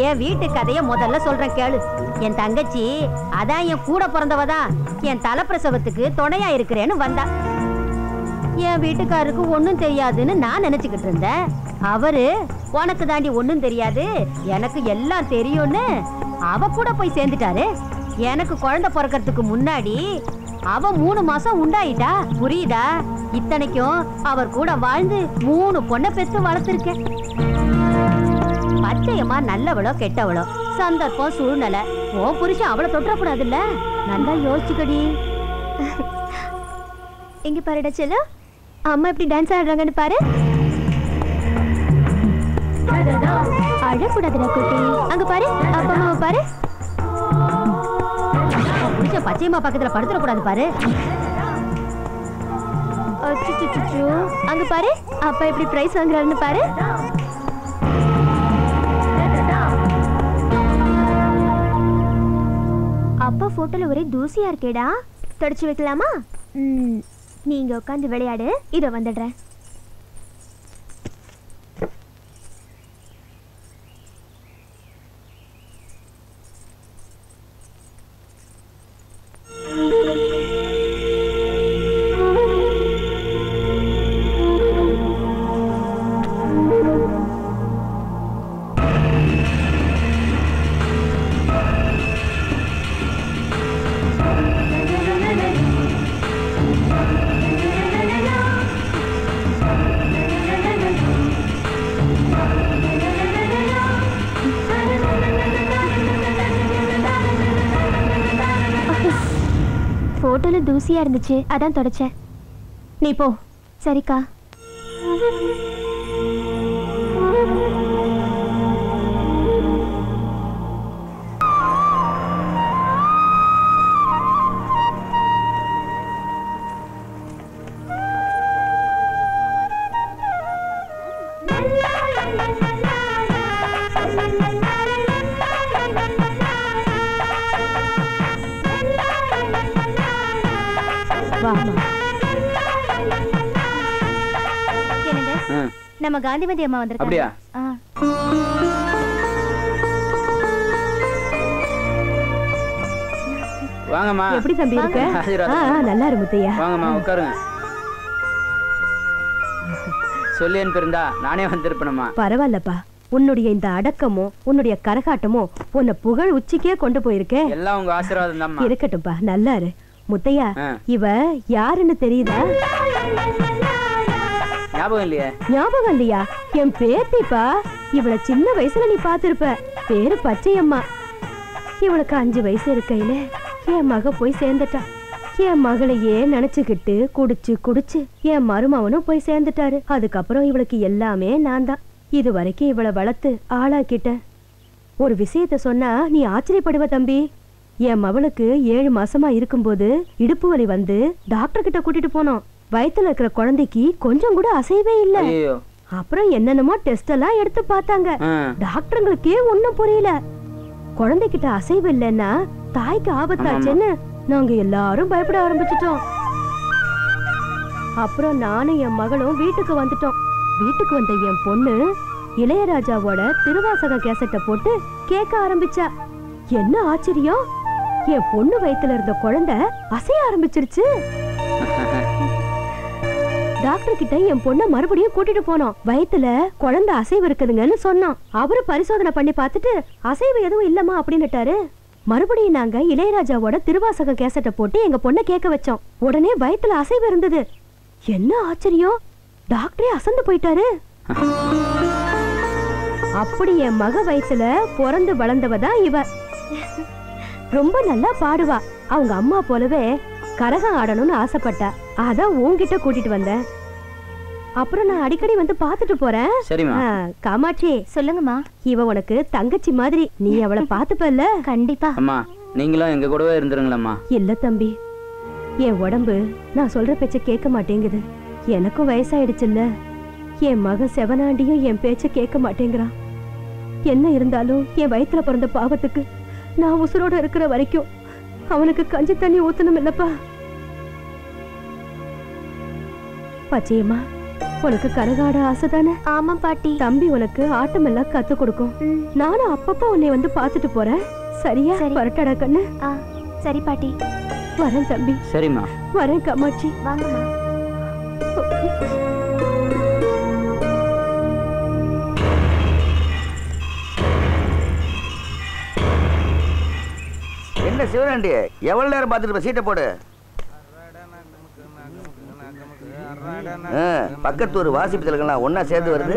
என் வீட்டு கதைய முதல்ல சொல்றேன் கேளு. என் தங்கச்சி அதான் என் கூட பிறந்தவதான் என் தலைப்பிரசவத்துக்கு துணையா இருக்கிறேன்னு வந்தா. என் வீட்டுக்காருக்கு ஒன்னும் தெரியாதுன்னு நான் நினைச்சுக்கிட்டு இருந்தேன். அவரு உனக்கு தாண்டி ஒன்னும் தெரியாது, எனக்கு எல்லாம் தெரியும்னு அவ கூட போய் சேர்ந்துட்டாரு. எனக்கு குழந்தை பிறக்கிறதுக்கு முன்னாடி அவ 3 மாசம் உண்டாயிட்டா. புரியுதா? இத்தனைக்கும் அவர் கூட வாழ்ந்து 3 பொண்ணை பெத்து வளர்த்திருக்கேன். பச்சையம்மா நல்லவளோ கெட்டவளோ, சந்தர்ப்பம் சூழ்நிலை. ஓ புருஷன் அவளை தொட்டக்கூடாதுல்ல. நல்லா யோசிச்சுக்கடி. இங்க பாருடா செல்லம், அம்மா எப்படி டான்ஸ் ஆடுறாங்கன்னு பாரு. அழக்கூடாதுடா குட்டி. அங்க பாரு, அப்பா அம்மாவை பாரு. புருஷன் பச்சையம்மா பக்கத்துல படுத்துடக்கூடாது பாரு. அச்சச்சோ, அங்க பாரு, அப்பா எப்படி பிரைஸ் வாங்குறாருன்னு பாரு. அப்பா போட்டோல ஒரே தூசியா இருக்கேடா, தொடச்சு வைக்கலாமா? நீங்க உட்காந்து விளையாடு, இதோ வந்துடுறேன். போட்டோல தூசியா இருந்துச்சு, அதான் தொடச்சேன். நீ போ. சரிக்கா. நம்ம காந்திமதி அம்மா வந்திருக்காங்க. வாங்கம்மா. எப்படி தம்பி இருக்க? நல்லா இருக்கு முத்தையா. வாங்கம்மா உட்காருங்க. சொல்லி அனுப்பியிருந்தா நானே வந்திருப்பேனம்மா. பரவாயில்லப்பா, உன்னுடைய இந்த அடக்கமோ உன்னுடைய கரகாட்டமோ உன்னை புகழ் உச்சிக்கே கொண்டு போயிருக்கேன். எல்லாம் உங்க ஆசீர்வாதம் தான். இருக்கட்டும்பா, நல்லா இரு. முத்தையா, இவ யாருன்னு தெரியுதா? ஞாபகம் இல்லையா? ஞாபகம் இல்லையா? என் பேத்திப்பா. இவளை சின்ன வயசுல நீ பாத்திருப்ப. பேரு பச்சையம்மா. இவளுக்கு 5 வயசு இருக்கையில என் மக போய் சேர்ந்துட்டா. என் மகளையே நினைச்சுக்கிட்டு குடிச்சு குடிச்சு என் மருமவனும் போய் சேர்ந்துட்டாரு. அதுக்கப்புறம் இவளுக்கு எல்லாமே நான் தான். இது வரைக்கும் இவளை வளர்த்து ஆளாக்கிட்டேன். ஒரு விஷயத்த சொன்னா நீ ஆச்சரியப்படுவ தம்பி. என் மவளுக்கு 7 மாசமா இருக்கும்போது இடுப்பு வலி வந்து டாக்டர் கிட்ட கூட்டிட்டு போனோம். வயித்துல இருக்கிற குழந்தைக்கு கொஞ்சம் கூட அசைவே இல்ல. அப்புறம் என்னென்னமோ டெஸ்ட் எல்லாம் எடுத்து பார்த்தாங்க. டாக்டருங்களுக்கே ஒண்ணும் புரியல. குழந்தைகிட்ட அசைவு இல்லைன்னா தாய்க்கு ஆபத்தாச்சுன்னு நாங்க எல்லாரும் பயப்பட ஆரம்பிச்சிட்டோம். அப்புறம் நானும் என் மகளும் வீட்டுக்கு வந்துட்டோம். வீட்டுக்கு வந்த என் பொண்ணு இளையராஜாவோட திருவாசக கேசட்டை போட்டு கேட்க ஆரம்பிச்சா. என்ன ஆச்சரியம், என் பொண்ணு வயித்துல இருந்த குழந்தை அசைய ஆரம்பிச்சிருச்சு. டாக்டர் கிட்ட என் பொண்ண மறுபடியும் கூட்டிட்டு போனோம். வயித்துல குழந்தை அசைவு இருக்குதுங்கன்னு சொன்னோம். அவரு பரிசோதனை பண்ணி பார்த்துட்டு அசைவு எதுவும் இல்லமா அப்படின்னுட்டாரு. மறுபடியும் நாங்க இளையராஜாவோட திருவாசக கேசட்டை போட்டு எங்க பொண்ணை கேட்க வச்சோம். உடனே வயித்துல அசைவு இருந்தது. என்ன ஆச்சரியம், டாக்டரே அசந்து போயிட்டாரு. அப்படி என் மக வயசுல பிறந்து வளர்ந்தவதான் இவ. ரொம்ப நல்லா பாடுவா. அவங்க அம்மா போலவே கரகம் ஆடணும்னு ஆசைப்பட்டா. அதான் உன்கிட்ட கூட்டிட்டு வந்தேன். அப்புறம் நான் அடிக்கடி வந்து பாத்துட்டு போறேன். காமாட்சி, சொல்லுங்கம்மா. இவ உனக்கு தங்கச்சி மாதிரி, நீ அவளை பாத்துப்பல்ல? கண்டிப்பா. அம்மா, நீங்களும் எங்க கூடவே இருந்துருங்களம்மா. இல்ல தம்பி, என் உடம்பு நான் சொல்ற பேச்ச கேட்க மாட்டேங்குது. எனக்கும் வயசாயிடுச்சுல்ல. என் மகன் செவனாண்டியும் என் பேச்ச கேட்க மாட்டேங்கிறான். என்ன இருந்தாலும் என் வயித்துல பிறந்த பாவத்துக்கு நான் உசுரோட இருக்கிற வரைக்கும் அவனுக்கு கஞ்சி தண்ணி ஊத்தணும் இல்லப்பா. பச்சையம்மா, உனக்கு கரகாட ஆசைதானே? ஆமா பாட்டி. தம்பி உனக்கு ஆட்டம் எல்லாம் கத்து கொடுக்கும். நானும் அப்பப்ப உன்னை வந்து பாத்துட்டு போறேன். சரியா? வரட்டடா கண்ணு. சரி பாட்டி. வரேன் தம்பி. சரிம்மா. வரேன் காமாட்சி. வாங்கம்மா. என்ன சிவனாண்டி, எவ்வளவு நேரம் பார்த்துட்டு சீட்டை போடு. பக்கத்து ஒரு வாசிப்பு திலகம்லாம் ஒன்னா சேர்ந்து வருது.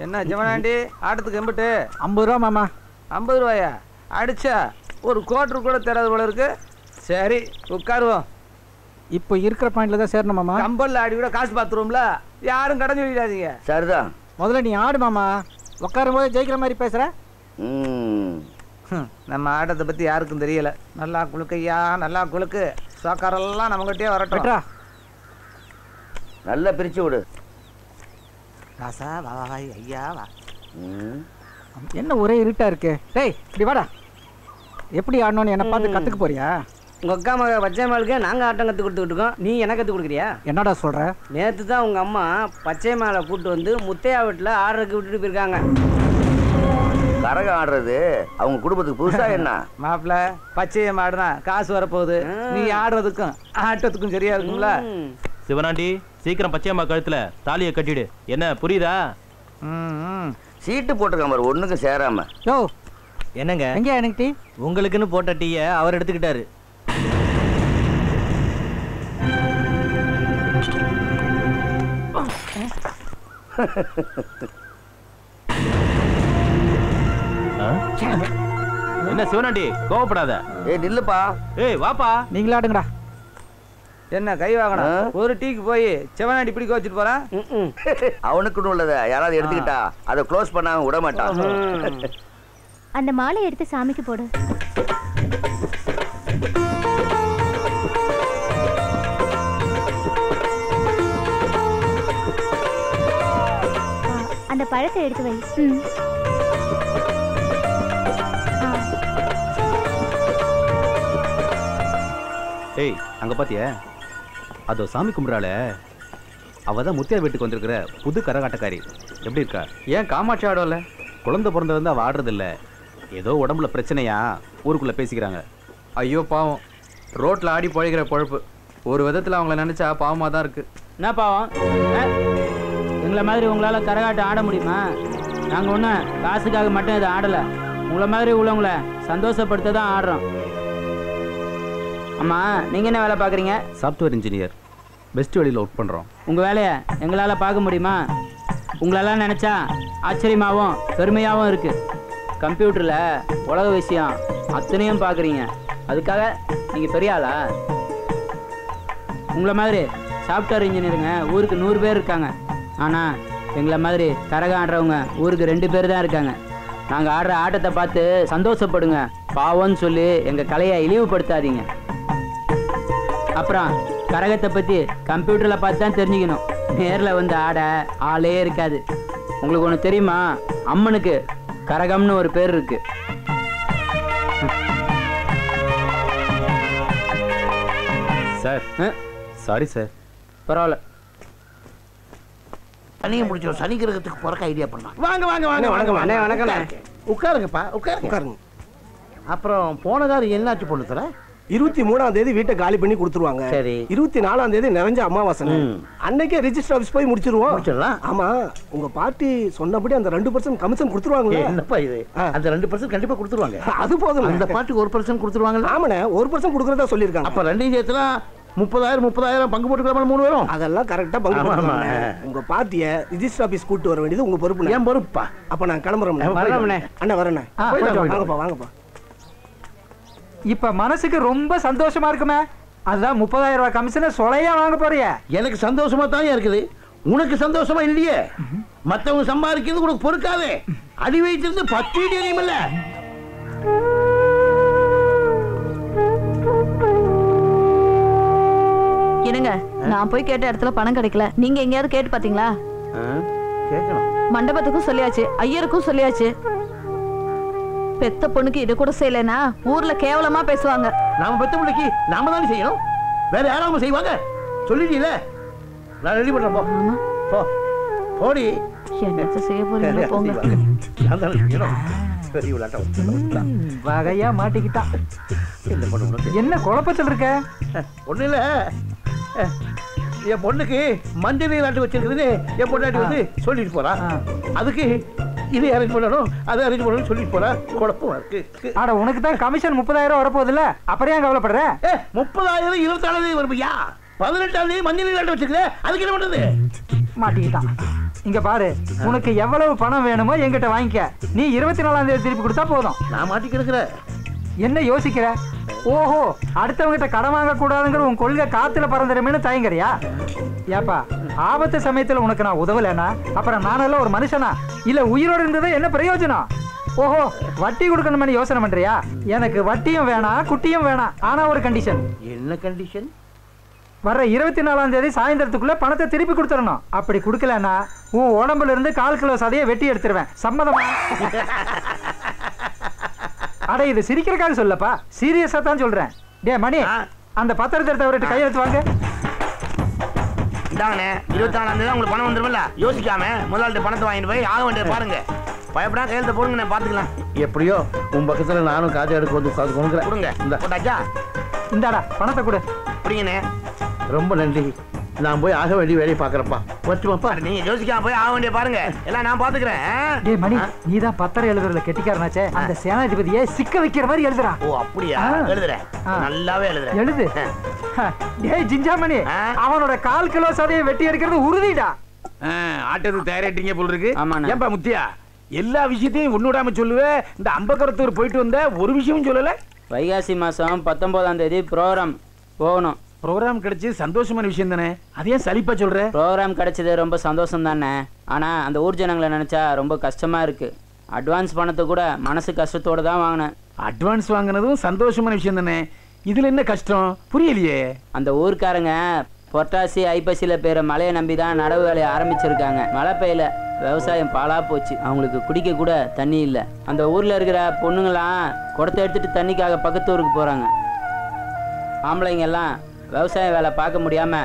என்ன சிவனாண்டி, ஆட்டத்துக்கு எம்பிட்டு? 50 ரூபா மாமா. 50 ரூபாயா? அடிச்சா ஒரு கோட்டர் கூட தராது போல இருக்கு. சரி, உட்காருவோம். இப்போ இருக்கிற பாயிண்ட்ல தான் சேரணும் மாமா. கம்பல்ல ஆடி கூட காசு பார்த்துருவோம்ல, யாரும் கடன் சொல்லிடாதீங்க. சரிதான். முதல்ல நீ ஆடு மாமா. உட்காரும் போது ஜெயிக்கிற மாதிரி பேசுற. நம்ம ஆட்டத்தை பத்தி யாருக்கும் தெரியல. நல்லா குளுக்கையா, நல்லா குளுக்கு. சோக்காரெல்லாம் நம்மகிட்டே வரட்டும். நல்லா பிரிச்சு விடு. ராசா வா வா ஐயா வா. என்ன ஒரே இருட்டா இருக்கு? டேய் இப்படி வாடா. எப்படி ஆடணும்னு என்ன பார்த்து கத்துக்க போறியா? உங்க அக்கா மக பச்சைமாளுக்கு நாங்க ஆட்டம் கத்து கொடுத்துக்கிட்டு இருக்கோம், நீ எனக்கு கத்து கொடுக்குறியா? என்னடா சொல்ற? நேத்து தான் உங்க அம்மா பச்சைமாலை கூட்டு வந்து முத்தையா வீட்டுல ஆடுறதுக்கு விட்டுட்டு போயிருக்காங்க. கரகம் ஆடுறது அவங்க குடும்பத்துக்கு புதுசா என்ன? மாப்பிள்ள, பச்சையை ஆடுனா காசு வரப்போகுது. நீ ஆடுறதுக்கும் ஆட்டத்துக்கும் சரியா இருக்கும்ல. சிவனாண்டி, சீக்கிரம் பச்சையம்மா கழுத்துல தாலியை கட்டிடு. என்ன புரியுதா? சீட்டு போட்டிருக்காம பாரு, ஒண்ணுக்கு சேராம. யோ என்னங்க எங்க எனக்கு டீ? உங்களுக்குன்னு போட்ட டீயை அவர் எடுத்துக்கிட்டாரு. என்ன சிவனாண்டி, கோவப்படாத. ஏய் நில்லுப்பா. ஏய் வாப்பா. நீங்களே ஆடுங்கடா. என்ன கை வாங்கணும்? ஒரு டீக்கு போய் சிவனாண்டி இப்படி கோச்சிட்டு போறான். அவனுக்குன்னு உள்ளத யாராவது எடுத்துக்கிட்டா அதை க்ளோஸ் பண்ணாம விட மாட்டான். அந்த மாலை எடுத்து சாமிக்கு போடு. அந்த பழத்தை எடுத்து வை. ஏய் அங்க பாத்தியா, அதோ சாமி கும்பிடாள, அவதான் முத்தியா வீட்டுக்கு வந்திருக்கிற புது கரகாட்டக்காரி. எப்படி இருக்கா? ஏன் காமாட்சி ஆடல? குழந்தை பிறந்த வந்து அவ ஆடுறது இல்ல. ஏதோ உடம்புல பிரச்சனையா ஊருக்குள்ள பேசிக்கிறாங்க. ஐயோ பாவம், ரோட்ல ஆடி பழகிற பொழப்பு. ஒரு விதத்துல அவங்கள நினைச்சா பாவமா தான் இருக்கு. என்ன பாவம்? எங்களை மாதிரி உங்களால கரகாட்டம் ஆட முடியுமா? நாங்க ஒன்றும் காசுக்காக மட்டும் இதை ஆடலை. உங்களை மாதிரி உள்ளவங்கள சந்தோஷப்படுத்த தான் ஆடுறோம். அம்மா, நீங்கள் என்ன வேலை பார்க்குறீங்க? Software engineer. பெஸ்ட் வழியில் ஒர்க் பண்ணுறோம். உங்கள் வேலையை எங்களால் பார்க்க முடியுமா? உங்களெல்லாம் நினச்சா ஆச்சரியமாகவும் பெருமையாகவும் இருக்குது. கம்ப்யூட்டரில் உலக விஷயம் அத்தனையும் பார்க்குறீங்க. அதுக்காக நீங்கள் பெரிய ஆளா? உங்களை மாதிரி சாஃப்ட்வேர் இன்ஜினியருங்க ஊருக்கு 100 பேர் இருக்காங்க. ஆனால் எங்களை மாதிரி கரகம் ஆடுறவங்க ஊருக்கு 2 பேர் தான் இருக்காங்க. நாங்கள் ஆடுற ஆட்டத்தை பார்த்து சந்தோஷப்படுங்க. பாவம்னு சொல்லி எங்கள் கலையை இழிவுபடுத்தாதீங்க. அப்புறம் கரகத்தை பற்றி கம்ப்யூட்டரில் பார்த்து தான் தெரிஞ்சுக்கணும். நேரில் வந்து ஆட ஆளே இருக்காது. உங்களுக்கு ஒன்று தெரியுமா? அம்மனுக்கு கரகம்னு ஒரு பேர் இருக்கு. Sir sorry sir. பரவாயில்ல. சனியை முடிச்சோம். சனி கிரகத்துக்கு பிறக்க ஐடியா பண்ணலாம். வாங்க வாங்க வாங்க. வணக்கம் அண்ணே. வணக்கம். உட்காருங்கப்பா, உட்காருங்க. அப்புறம் போனதாரு என்னாச்சு பொண்ணு தர? 23ஆம் தேதி வீட்டை காலி பண்ணி கொடுத்துருவாங்க. சரி. 24ஆம் தேதி நிறைஞ்ச அமாவாசை அன்னைக்கே ரெஜிஸ்டர் ஆபீஸ் போய் முடிச்சிருவோம். ஆமா, உங்க பார்ட்டி சொன்னபடி அந்த 2% கமிஷன் கொடுத்துருவாங்க. என்னப்பா இது? அந்த 2% கண்டிப்பா கொடுத்துருவாங்க. அது போதும். அந்த பார்ட்டிக்கு 1% கொடுத்துருவாங்க. ஆமாண்ணே, 1% கொடுக்கறதா சொல்லியிருக்காங்க. அப்ப ரெண்டையும் சேர்த்துனா 30,000 பங்கு போட்டுக்கலாம் 3 பேரும். அதெல்லாம் கரெக்டா பங்கு போட்டுக்கலாம். உங்க பார்ட்டியை ரெஜிஸ்டர் ஆபீஸ் கூட்டு வர வேண்டியது உங்க பொறுப்பு. ஏன் பொறுப்பா? அப்ப நான் கிளம்புறேன். அண்ணா வரேண்ணே. வாங்கப்பா. இப்ப மனசுக்கு ரொம்ப சந்தோஷமா இருக்குமே. அதான் 30,000 ரூபாய் கமிஷனை சொலையா வாங்க போறிய. எனக்கு சந்தோஷமா தான் இருக்குது. உனக்கு சந்தோஷமா இல்லையே. மத்தவங்க சம்பாதிக்கிறது உனக்கு பொறுக்காதே. அடி வைத்திருந்து 10 இடி எரியுமில்ல. என்னங்க, நான் போய் கேட்ட இடத்துல பணம் கிடைக்கல. நீங்க எங்கேயாவது கேட்டு பாத்தீங்களா? கேட்கணும். மண்டபத்துக்கும் சொல்லியாச்சு, ஐயருக்கும் சொல்லியாச்சு. பெத்த பொண்ணுக்கு இது கூட செய்யலனா ஊர்ல கேவலமா பேசுவாங்க. நாம பெத்த பிள்ளைக்கு நாம தானே செய்யணும். வேற யாராவது செய்வாங்க? சொல்லிட்டீல, நான் ரெடி பண்றேன். போ போடி. என்னத்த செய்ய போறீங்க? போங்க. நான் தானே செய்யணும். பெரிய விளையாட்டம் வகையா மாட்டிக்கிட்டா. என்ன குழப்பத்தில் இருக்க? ஒண்ணு இல்ல, என் பொண்ணுக்கு மஞ்சள் நீராட்டு வச்சிருக்குதுன்னு என் பொண்டாட்டி வந்து சொல்லிட்டு போறா. அதுக்கு இது அரேஞ்ச் பண்ணணும், அதை அரேஞ்ச் பண்ணணும் சொல்லிட்டு போறா. குழப்பமா இருக்கு. ஆட, உனக்கு தான் கமிஷன் 30,000 வரப்போகுது இல்ல, அப்புறம் ஏன் கவலைப்படுற? 30,000 24ஆம் தேதி வரும்பியா? 18ஆம் தேதி மஞ்சள் நீராட்டு வச்சிருக்க, அதுக்கு என்ன பண்றது? மாட்டிக்கிட்டான். இங்க பாரு, உனக்கு எவ்வளவு பணம் வேணுமோ என்கிட்ட வாங்கிக்க. நீ 24ஆம் தேதி திருப்பி கொடுத்தா போதும். நான் மாட்டிக்கிற என்ன யோசிக்கிற? ஓஹோ, அடுத்தவங்கிட்ட கடன் வாங்க கூடாதுங்கிற உன் கொள்கை காத்துல பறந்துடுமேனு தயங்குறியா? ஏப்பா, ஆபத்து சமயத்துல உனக்கு நான் உதவலைன்னா அப்புறம் நானெல்லாம் ஒரு மனுஷனா? இல்ல உயிரோடு இருந்தது என்ன பிரயோஜனம்? ஓஹோ, வட்டி கொடுக்கணும்னு யோசனை பண்றியா? எனக்கு வட்டியும் வேணாம், குட்டியும் வேணாம். ஆனா ஒரு கண்டிஷன். என்ன கண்டிஷன்? வர்ற 24ஆம் தேதி சாயந்தரத்துக்குள்ள பணத்தை திருப்பி கொடுத்துடணும். அப்படி கொடுக்கலன்னா உன் உடம்புல இருந்து 1/4 கிலோ சதையை வெட்டி எடுத்துருவேன். சம்மதமா? அட, இது சிரிக்கிறக்காக சொல்லப்பா, சீரியஸா தான் சொல்றேன். டே மணி, அந்த பத்திரத்தை எடுத்து அவர்கிட்ட கையெழுத்து வாங்க. இந்தாங்கண்ணே, 24ஆம் தேதி உங்களுக்கு பணம் வந்துருமில்ல. யோசிக்காம முதலாளிட்ட பணத்தை வாங்கிட்டு போய் ஆக வேண்டியது பாருங்க. பயப்படா, கையெழுத்த போடுங்க, பாத்துக்கலாம். எப்படியோ உன் பக்கத்துல நானும் காஜா எடுக்க வந்து உட்காந்து கொடுங்க. போட்டாச்சா? இந்தாடா பணத்தை கொடு. புரியுங்கண்ணே. ரொம்ப நன்றி. நான் போய் ஆக வேண்டிய வேலையை பாக்குறப்பா. வச்சுமாப்பா. நீங்க யோசிக்காம போய் ஆக வேண்டிய பாருங்க, எல்லாம் நான் பாத்துக்கிறேன். டேய் மணி, நீதான் பத்திரம் எழுதுறதுல கெட்டிக்காரனாச்சே. அந்த சேனாதிபதியை சிக்க வைக்கிற மாதிரி எழுதுறா. ஓ அப்படியா? எழுதுறேன், நல்லாவே எழுதுறேன். எழுது. டேய் ஜிஞ்சாமணி, அவனோட 1/4 கிலோ சதையை வெட்டி எடுக்கிறது உறுதிடா. ஆட்டது தயாரிட்டீங்க போல இருக்கு. ஏன்பா முத்தியா, எல்லா விஷயத்தையும் ஒண்ணுடாம சொல்லுவே. இந்த அம்பகரத்தூர் போயிட்டு வந்த ஒரு விஷயமும் சொல்லல. வைகாசி மாசம் 19ஆம் தேதி ப்ரோக்ராம் போகணும். ப்ரோக்ராம் கிடைச்சி சந்தோஷமான விஷயம் தானே, அதையே சலிப்பா சொல்ற? ப்ரோக்ராம் கிடைச்சது ரொம்ப சந்தோஷம் தானே. ஆனா அந்த ஊர் ஜனங்களை நினைச்சா ரொம்ப கஷ்டமா இருக்கு. அட்வான்ஸ் பணத்தை கூட மனசு கஷ்டத்தோட தான் வாங்கினேன். அட்வான்ஸ் வாங்கினதும் சந்தோஷமான விஷயம் தானே, இதுல என்ன கஷ்டம் புரியலையே? அந்த ஊர்க்காரங்க பொட்டாசி ஐப்பசியில பேர மழையை நம்பி தான் நடவு வேலையை ஆரம்பிச்சிருக்காங்க. மழை பெய்யல, விவசாயம் பாலா போச்சு. அவங்களுக்கு குடிக்க கூட தண்ணி இல்லை. அந்த ஊர்ல இருக்கிற பொண்ணுங்களாம் குடத்தை எடுத்துட்டு தண்ணிக்காக பக்கத்து ஊருக்கு போறாங்க. ஆம்பளைங்க எல்லாம் விவசாய வேலை பார்க்க முடியாம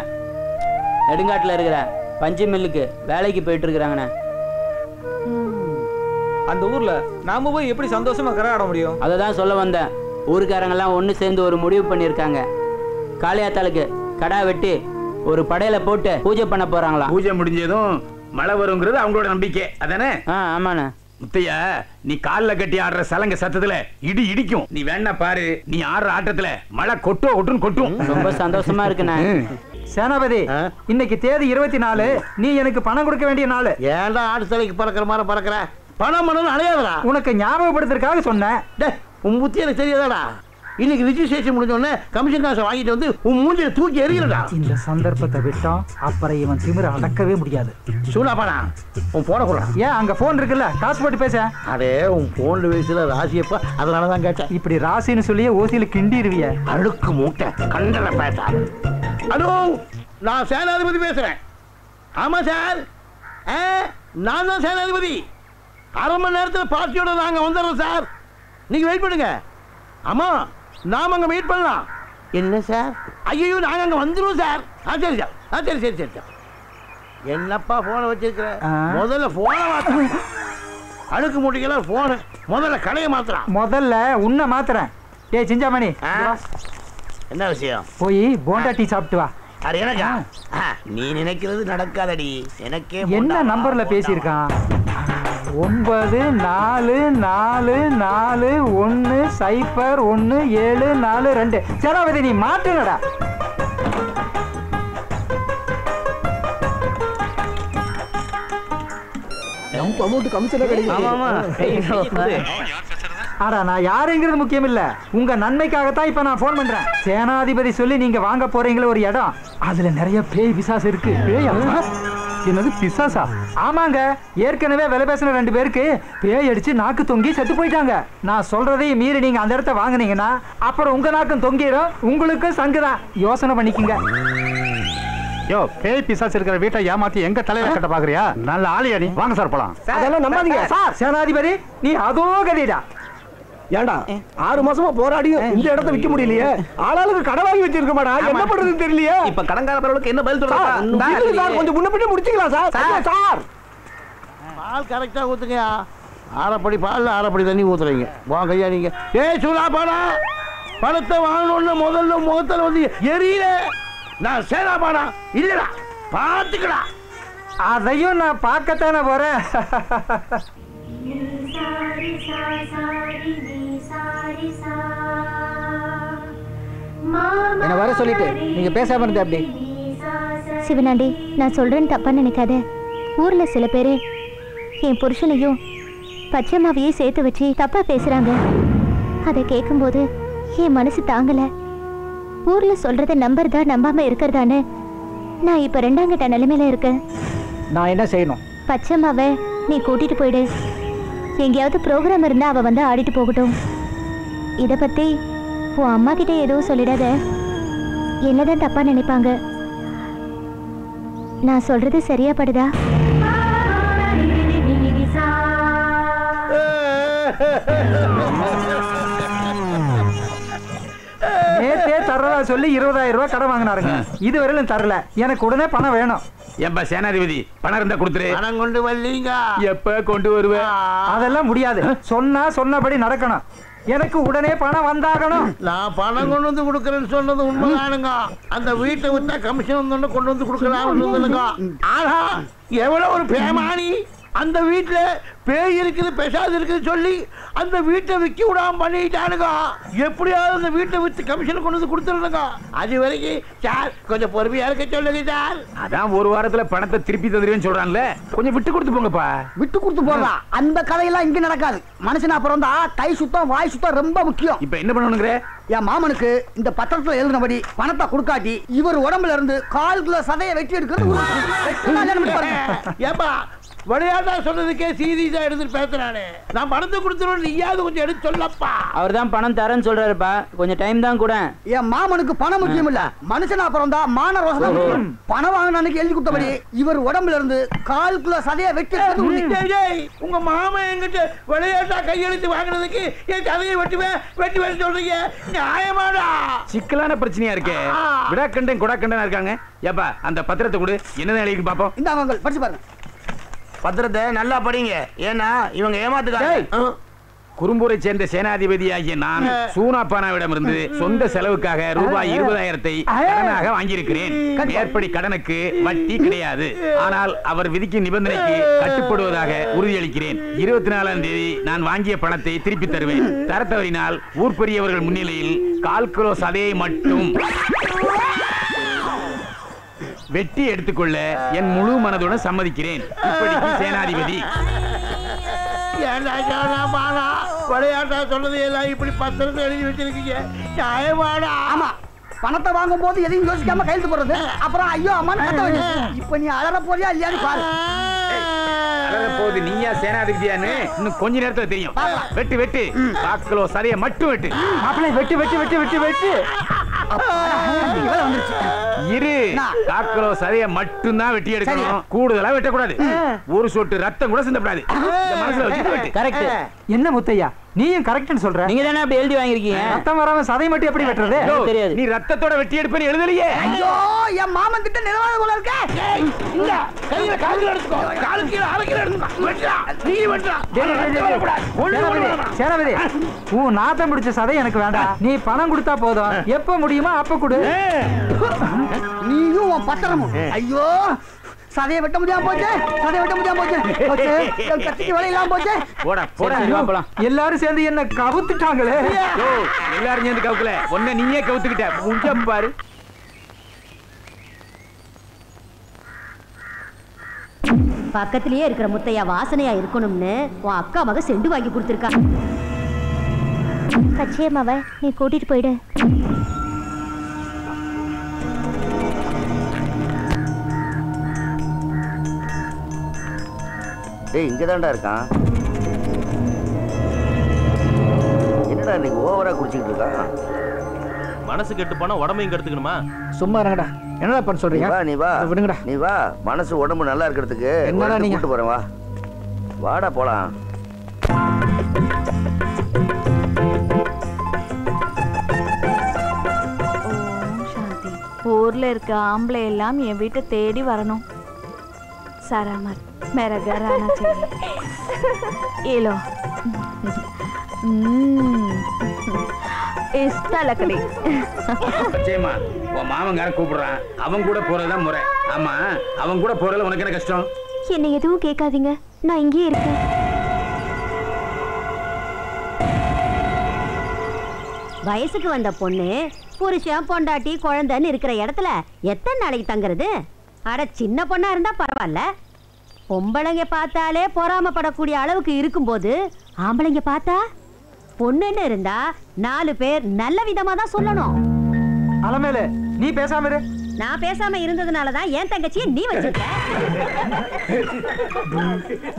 நெடுங்காட்டில் இருக்கிற பஞ்சு மில்லுக்கு வேலைக்கு போயிட்டு இருக்கிறாங்கண்ணே. அந்த ஊர்ல நாம போய் எப்படி சந்தோஷமா கரகாட முடியும்? அதை தான் சொல்ல வந்தேன். ஊருக்காரங்கெல்லாம் ஒன்று சேர்ந்து ஒரு முடிவு பண்ணியிருக்காங்க. காளியாத்தாளுக்கு கடா வெட்டி ஒரு படையில போட்டு பூஜை பண்ண போறாங்களாம். பூஜை முடிஞ்சதும் மழை வருங்கிறது அவங்களோட நம்பிக்கை அதானே? ஆமாண்ணே. முத்தையா, நீ காலில் கட்டி ஆடுற சலங்க சத்தத்துல இடி இடிக்கும். நீ வேணா பாரு, நீ ஆடுற ஆட்டத்துல மழை கொட்டுன்னு கொட்டும். ரொம்ப சந்தோஷமா இருக்குண்ணே. சேனாபதி, இன்னைக்கு தேதி 24. நீ எனக்கு பணம் கொடுக்க வேண்டிய நாள். ஏன்டா ஆடு தலைக்கு பறக்கிற மாதிரி பறக்கிற? பணம் பண்ணணும் அலையாதடா. உனக்கு ஞாபகப்படுத்துறதுக்காக சொன்னேன். உன் புத்தி எனக்கு தெரியாதாடா? இன்னைக்கு ரிஜிஸ்ட்ரேஷன் முடிஞ்ச உடனே கமிஷன் காசை வாங்கிட்டு வந்து உன் மூஞ்சில தூக்கி எறிகிறடா. இந்த சந்தர்ப்பத்தை விட்டோம் அப்புறம் இவன் திமிர அடக்கவே முடியாது. சூடாப்பாடா, உன் போன கூட. ஏன் அங்க போன் இருக்குல்ல, காசு போட்டு பேச. அடே, உன் போன்ல வயசுல ராசியப்பா, அதனாலதான் கேட்டேன். இப்படி ராசின்னு சொல்லியே ஓசியில கிண்டிடுவிய. அழுக்கு மூட்டை கண்டன பேசா. ஹலோ, நான் சேனாதிபதி பேசுறேன். ஆமா சார், நான் தான் சேனாதிபதி. 1/2 மணி நேரத்தில் பார்ட்டியோட நாங்க வந்துடுறோம் சார். நீங்க வெயிட் பண்ணுங்க. ஆமா, நாம அங்க வெயிட் பண்ணலாம். என்ன சார்? ஐயோ, நாங்க அங்க வந்துருவோம் சார். சரி சார், சரி சரி சார். என்னப்பா போன வச்சிருக்கிற? முதல்ல போன மாத்திரம். அழுக்கு மூட்டைக்கெல்லாம் போன முதல்ல கடையை மாத்திரம். முதல்ல உன்னை மாத்திரேன். ஏய் சிஞ்சாமணி, என்ன விஷயம்? போய் போண்டா டீ சாப்பிட்டு வா. அது எனக்கா? நீ நினைக்கிறது நடக்காதடி. எனக்கே என்ன நம்பர்ல பேசியிருக்கான்? 9444101742. சராவதி நீ மாட்டுனடா. ஆடா நான் யாருங்கிறது முக்கியம் இல்ல, உங்க நன்மைக்காகத்தான் இப்ப நான் போன் பண்றேன். சேனாதிபதி சொல்லி நீங்க வாங்க போறீங்களே ஒரு இடம், அதுல நிறைய பேய் பிசாசு இருக்கு. என்னது பிசாசா? ஆமாங்க, ஏற்கனவே விலை பேசின 2 பேருக்கு பேய் அடிச்சு நாக்கு தொங்கி செத்து போயிட்டாங்க. நான் சொல்றதையும் மீறி நீங்க அந்த இடத்த வாங்குனீங்கன்னா அப்புறம் உங்க நாக்கும் தொங்கிடும், உங்களுக்கு சங்குதான். யோசனை பண்ணிக்கங்க. யோ, பேய் பிசாசு இருக்கிற வீட்டை ஏமாத்தி எங்க தலையில கட்ட பாக்குறியா? நல்ல ஆளியா நீ. வாங்க சார் போலாம். அதெல்லாம் நம்பாதீங்க சார். சேனாதிபதி நீ அதோ கதிடா. ஏண்டா 6 மாசமா போராடியும் இந்த இடத்த விற்க முடியலையே. ஆளாளுக்கு கடை வாங்கி வச்சிருக்க மாடா, என்ன பண்றதுன்னு தெரியலையே. இப்ப கடன்காரர்களுக்கு என்ன பதில் சொல்றா? சார் கொஞ்சம் முன்ன பின்ன முடிச்சுக்கலாம் சார். சார் பால் கரெக்டா ஊத்துங்கயா. ஆறப்படி பால் ஆறப்படி தண்ணி ஊத்துறீங்க. வாங்க ஐயா நீங்க. ஏய் சூலா பாடா, பணத்தை வாங்கணும்னு முதல்ல முகத்துல வந்து எரியல. நான் சேரா பாடா இல்லடா, பாத்துக்கடா. அதையும் நான் பார்க்கத்தானே போறேன். என்ன வர சொல்லிட்டு நீங்க பேசாம இருந்த அப்படி. சிவனாண்டி, நான் சொல்றேன்னு தப்பா நினைக்காத. ஊர்ல சில பேரு என் புருஷனையும் பச்சைமாவையும் சேர்த்து வச்சு தப்பா பேசுறாங்க. அதை கேட்கும்போது என் மனசு தாங்கல. ஊர்ல சொல்றத நம்புறதா நம்பாம இருக்கிறதான்னு நான் இப்ப 2ஆம் கட்ட நிலைமையில இருக்கேன். நான் என்ன செய்யணும்? பச்சைமாவை நீ கூட்டிட்டு போயிடு. எங்கேயாவது ப்ரோக்ராம் இருந்தா அவ வந்து ஆடிட்டு போகட்டும். இத பத்தி உன் அம்மா கிட்ட எதுவும் சொல்லிடாத, என்னதான் தப்பா நினைப்பாங்க. நான் சொல்றது சரியா படுதா? நேத்தே தர்றதா சொல்லி 20,000 ரூபாய் கடன் வாங்கினாருங்க, இதுவரையிலும் தரல. எனக்கு உடனே பணம் வேணும். ஏன்பா சேனாதிபதி, பணம் இருந்தா கொடுத்துரு. பணம் கொண்டு வரலீங்க. எப்ப கொண்டு வருவேன்? அதெல்லாம் முடியாது. சொன்னபடி நடக்கணும். எனக்கு உடனே பணம் வந்தாகணும். நான் பணம் கொண்டு வந்து கொடுக்கறேன்னு சொன்னது உண்மைதானுங்க. அந்த வீட்டை விட்டா கமிஷன் கொண்டு வந்து கொடுக்கலாம்னு. ஆனா எவ்வளவு ஒரு பேமானி. அந்த வீட்டுல பேய் இருக்குது பெசாது இருக்குது சொல்லி அந்த வீட்டை விற்க விடாம பண்ணிட்டானுங்க. எப்படியாவது அந்த வீட்டை வித்து கமிஷன் கொண்டு வந்து கொடுத்துருங்க. அது வரைக்கும் சார் கொஞ்சம் பொறுமையா இருக்க சொல்லுங்க சார். அதான் ஒரு வாரத்துல பணத்தை திருப்பி தந்துருவேன்னு சொல்றான்ல, கொஞ்சம் விட்டு கொடுத்து போங்கப்பா. விட்டு கொடுத்து போகலாம். அந்த கதையெல்லாம் இங்க நடக்காது. மனுஷனா அப்புறம் தான் கை சுத்தம் வாய் சுத்தம் ரொம்ப முக்கியம். இப்ப என்ன பண்ணணுங்கிற? என் மாமனுக்கு இந்த பத்திரத்துல எழுதினபடி பணத்தை கொடுக்காட்டி இவர் உடம்புல இருந்து 1/4 கிலோ சதையை வெட்டி எடுக்கிறது. ஏப்பா விளையாட்டா சொன்னதுக்கே சீரியஸா எடுத்து பேசுறானே. நான் பணத்தை கொடுத்துருவோம், நீயாவது கொஞ்சம் எடுத்து சொல்லப்பா. அவர் தான் பணம் தரேன்னு சொல்றாருப்பா, கொஞ்சம் டைம் தான் கூட. என் மாமனுக்கு பணம் முக்கியம் இல்ல, மனுஷனா அப்புறம் தான் மான ரோசம் முக்கியம். பணம் வாங்கின அன்னைக்கு எழுதி கொடுத்தபடி இவர் உடம்புல இருந்து 1/4 கிலோ சதையை வெட்டி. உங்க மாமன் என்கிட்ட விளையாட்டா கையெழுத்து வாங்கினதுக்கு என் சதையை வெட்டுவேன் சொல்றீங்க, நியாயமாடா? சிக்கலான பிரச்சனையா இருக்கே. விடாக்கண்டன் குடாக்கண்டனா இருக்காங்க. ஏப்பா அந்த பத்திரத்தை கொடு, என்னதான் எழுதி பாப்போம். இந்த அவங்க படிச்சு பாருங்க. பத்திரத்தை நல்லா படிங்க, ஏன்னா இவங்க ஏமாத்துக்காங்க. குறும்பூரை சேர்ந்த சேனாதிபதியாகிய நான் சூனாப்பானாவிடமிருந்து சொந்த செலவுக்காக ரூபாய் 20,000 கடனாக வாங்கியிருக்கிறேன். மேற்படி கடனுக்கு வட்டி கிடையாது. ஆனால் அவர் விதிக்கும் நிபந்தனைக்கு கட்டுப்படுவதாக உறுதியளிக்கிறேன். 24ஆம் தேதி நான் வாங்கிய பணத்தை திருப்பி தருவேன். தரத்தவரினால் ஊர் பெரியவர்கள் முன்னிலையில் 1/4 கிலோ சதையை மட்டும் வெட்டி எடுத்துக்கொள்ள என் முழு மனதுடன் சம்மதிக்கிறேன். இப்படிக்கு சேனாதிபதி. விளையாட்டா சொன்னது எல்லாம் இப்படி பத்திரத்தை எழுதி வச்சிருக்கீங்க, நியாயமாடா? ஆமா, பணத்தை வாங்கும் போது எதையும் யோசிக்காம கையெழுத்து போடுறது, அப்புறம் ஐயோ அம்மா இப்ப நீ அலற போறியா இல்லையான்னு பாரு. போது நீயா சேனாதிபதியான்னு இன்னும் கொஞ்ச நேரத்துல தெரியும். வெட்டு வெட்டு 1/4 கிலோ சதையை மட்டும் வெட்டு. மாப்பிள்ளை வெட்டு வெட்டு வெட்டு வெட்டு வெட்டு. இரு, 1/4 கிலோ சதையை மட்டும் தான் வெட்டி எடுக்கணும். கூடுதலா வெட்டக்கூடாது. ஒரு சொட்டு ரத்தம் கூட சிந்தப்படாது. மனசுல வச்சு வெட்டு. கரெக்ட். என்ன முத்தையா நீயும் கரெக்ட்னு சொல்ற. நீங்க தானே அப்படி எழுதி வாங்கிருக்கீங்க. ரத்தம் வராம சதை மட்டும் எப்படி வெட்டுறது? தெரியாது. நீ ரத்தத்தோட வெட்டி எடுப்பேன்னு எழுதலையே. ஐயோ என் மாமன் கிட்ட நிலவாத போல இருக்க. இந்த கையில காலுக்கு எடுத்துக்கோ, காலுக்கு கீழ அரைக்கிற எடுத்துக்கோ. வெட்டா நீ வெட்டா. சேனாபதி, உன் நாத்தம் பிடிச்ச சதை எனக்கு வேண்டாம். நீ பணம் கொடுத்தா போதும். எப்ப முடியுமோ அப்ப கொடு. நீயும் உன் பத்திரமும். ஐயோ சதையை வெட்ட முடியாம போச்சு, சதையை வெட்ட முடியாம போச்சு. கத்திக்கு வலை இல்லாம போச்சு. போடா போடா. எல்லாரும் சேர்ந்து என்ன கவுத்துட்டாங்களே. எல்லாரும் சேர்ந்து கவுக்கல, ஒன்ன நீயே கவுத்துக்கிட்ட. முஞ்சம் பாரு. பக்கத்திலேயே இருக்கிற முத்தையா வாசனையா இருக்கணும்னு உன் அக்கா மக செண்டு வாங்கி கொடுத்துருக்கா. பச்சையம்மாவை நீ கூட்டிட்டு போயிடு. டேய் இங்கதான்டா இருக்கான். என்னடா இன்னைக்கு ஓவரா குடிச்சிட்டு இருக்கான்? மனசு கெட்டு போனா உடம்பையும் கெடுத்துக்கணுமா? சும்மா இருங்கடா. என்னடா பண்ண சொல்றீங்க? நீ வா விடுங்கடா. நீ வா, மனசு உடம்பு நல்லா இருக்கிறதுக்கு என்னடா நீங்க கூட்டு போறேன். வா வாடா போலாம். ஊர்ல இருக்க ஆம்பளை எல்லாம் என் வீட்டை தேடி வரணும். சராமர் मेरा घर आना चाहिए. ये लो. इस्ता लकड़ी. பச்சையம்மா, உன் மாமங்கார கூப்பிடுறான். அவன் கூட போறதுதான் முறை. ஆமா, அவன் கூட போறதுல உனக்கு என்ன கஷ்டம்? என்ன எதுவும் கேட்காதீங்க, நான் இங்கேயே இருக்கேன். வயசுக்கு வந்த பொண்ணு புருஷன் பொண்டாட்டி குழந்தைன்னு இருக்கிற இடத்துல எத்தனை நாளைக்கு தங்குறது? அட சின்ன பொண்ணா இருந்தா பரவாயில்ல, பொம்பளைங்க பார்த்தாலே பொறாமப்படக்கூடிய அளவுக்கு இருக்கும்போது ஆம்பளைங்க பார்த்தா பொண்ணுன்னு இருந்தா 4 பேர் நல்ல விதமா தான் சொல்லணும். அலமேல நீ பேசாம இரு. நான் பேசாம இருந்ததுனாலதான் என் தங்கச்சியை நீ வச்சிருக்க.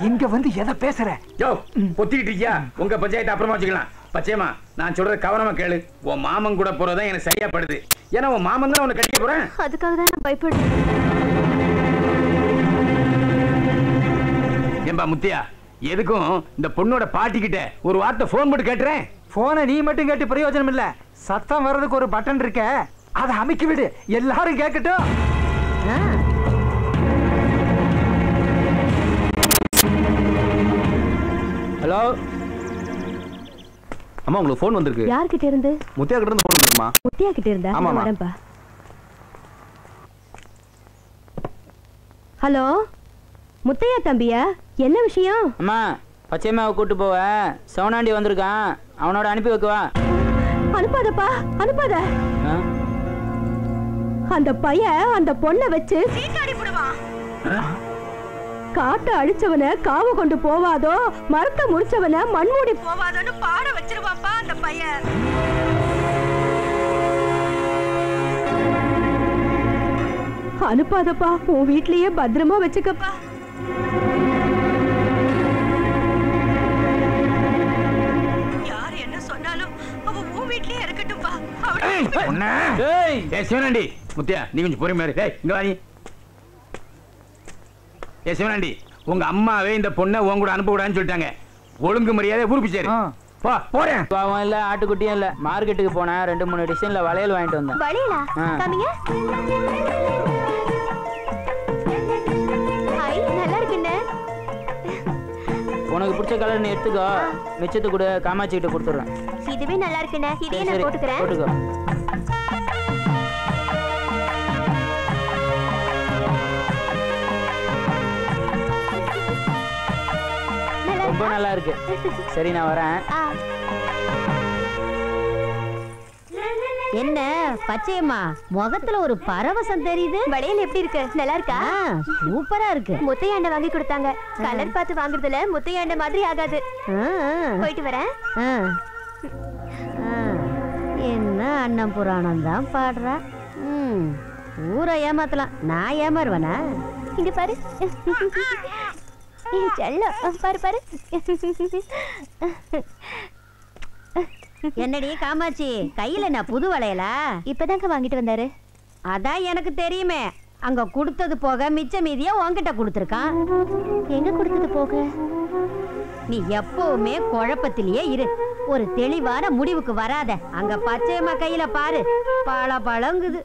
இங்க வந்து எதை பேசுற? யோ பொத்திக்கிட்டு இருக்கியா? உங்க பஞ்சாயத்து அப்புறமா வச்சுக்கலாம். பச்சையம்மா, நான் சொல்ற கவனமா கேளு. உன் மாமன் கூட போறதா எனக்கு சரியா படுது. ஏன்னா உன் மாமன் தான் உன்னை கட்டிக்க போறேன். அதுக்காக தான் நான் பயப்படுறேன். ஏம்பா முத்தியா, எதுக்கும் இந்த பொண்ணோட பாட்டிக்கிட்ட ஒரு வார்த்தை போன் போட்டு கேட்டுறேன். போனை நீ மட்டும் கேட்டு பிரயோஜனம் இல்ல. சத்தம் வர்றதுக்கு ஒரு பட்டன் இருக்க, அதை அமைக்கி விடு, எல்லாரும் கேட்கட்டும். ஹலோ அம்மா, உங்களுக்கு ஃபோன் வந்திருக்கு. யார்கிட்ட இருந்து? முத்தியா கிட்ட இருந்து ஃபோன் வந்திருக்குமா? முத்தியா கிட்ட இருந்தா? ஆமாமா. வரேன்ப்பா. ஹலோ முத்தையா தம்பியா, என்ன விஷயம்? அம்மா, பச்சையம்மாவை கூட்டு போவ சவுனாண்டி வந்திருக்கான், அவனோட அனுப்பி வைக்கவா? அனுப்பாதப்பா, அனுப்பாத. அந்த பையன் அந்த பொண்ணை வச்சு காட்ட அடிச்சவன காவ கொண்டு போவாதோ, மரத்தை முடிச்சவன மண்மூடி போவாதோன்னு பாட வச்சிருவாப்பா அந்த பையன். அனுப்பாதப்பா, உன் வீட்லயே பத்திரமா வச்சுக்கப்பா. யார் என்ன சொன்னாலும் அவ உன் வீட்லயே இருக்கட்டும்பா. சிவனாண்டி, முத்தியா நீ கொஞ்சம் பொறுமையா இரு. டேய் இங்க வா நீ. சிவனாண்டி, உங்க அம்மாவே இந்த பொண்ணை உன் கூட அனுப்ப கூடாதுன்னு சொல்லிட்டாங்க. ஒழுங்கு மரியாதை ஊருக்கு சேரு. போறேன். பாவம் இல்ல, ஆட்டுக்குட்டியும் இல்ல. மார்க்கெட்டுக்கு போனேன், 2-3 டிசைன்ல வளையல் வாங்கிட்டு வந்தேன். வளையலா? காமிங்க. ஹாய், நல்லா இருக்குண்ணே. உனக்கு பிடிச்ச கலர் நீ எடுத்துக்கோ, மிச்சத்தை கூட காமாட்சி கிட்ட கொடுத்துறேன். இதுவே நல்லா இருக்குண்ணே, இதையே நான் போட்டுக்கிறேன். போட்டுக்கோ. ரொம்ப நல்லா இருக்கு. சரி நான் வரேன். என்ன பச்சையம்மா, முகத்துல ஒரு பரவசம் தெரியுது. வளையல் எப்படி இருக்கு? நல்லா இருக்கா? சூப்பரா இருக்கு. முத்தையாண்ட வாங்கி கொடுத்தாங்க. கலர் பார்த்து வாங்குறதுல முத்தையாண்ட மாதிரி ஆகாது. போயிட்டு வரேன். என்ன அண்ணன் புராணம் தான் பாடுறா. ஊரை ஏமாத்தலாம், நான் ஏமாறுவனா? இங்க பாரு. பாரு பாரு. என்னடி காமாட்சி, கையில நான் புது வளையலா? இப்பதாங்க வாங்கிட்டு வந்தாரு. அதான் எனக்கு தெரியுமே. அங்க கொடுத்தது போக மிச்ச மீதியா உன்கிட்ட கொடுத்துருக்கான். எங்க கொடுத்தது போக? நீ எப்பவுமே குழப்பத்திலேயே இரு, ஒரு தெளிவான முடிவுக்கு வராத. அங்க பச்சையம்மா கையில பாரு, பழங்குது.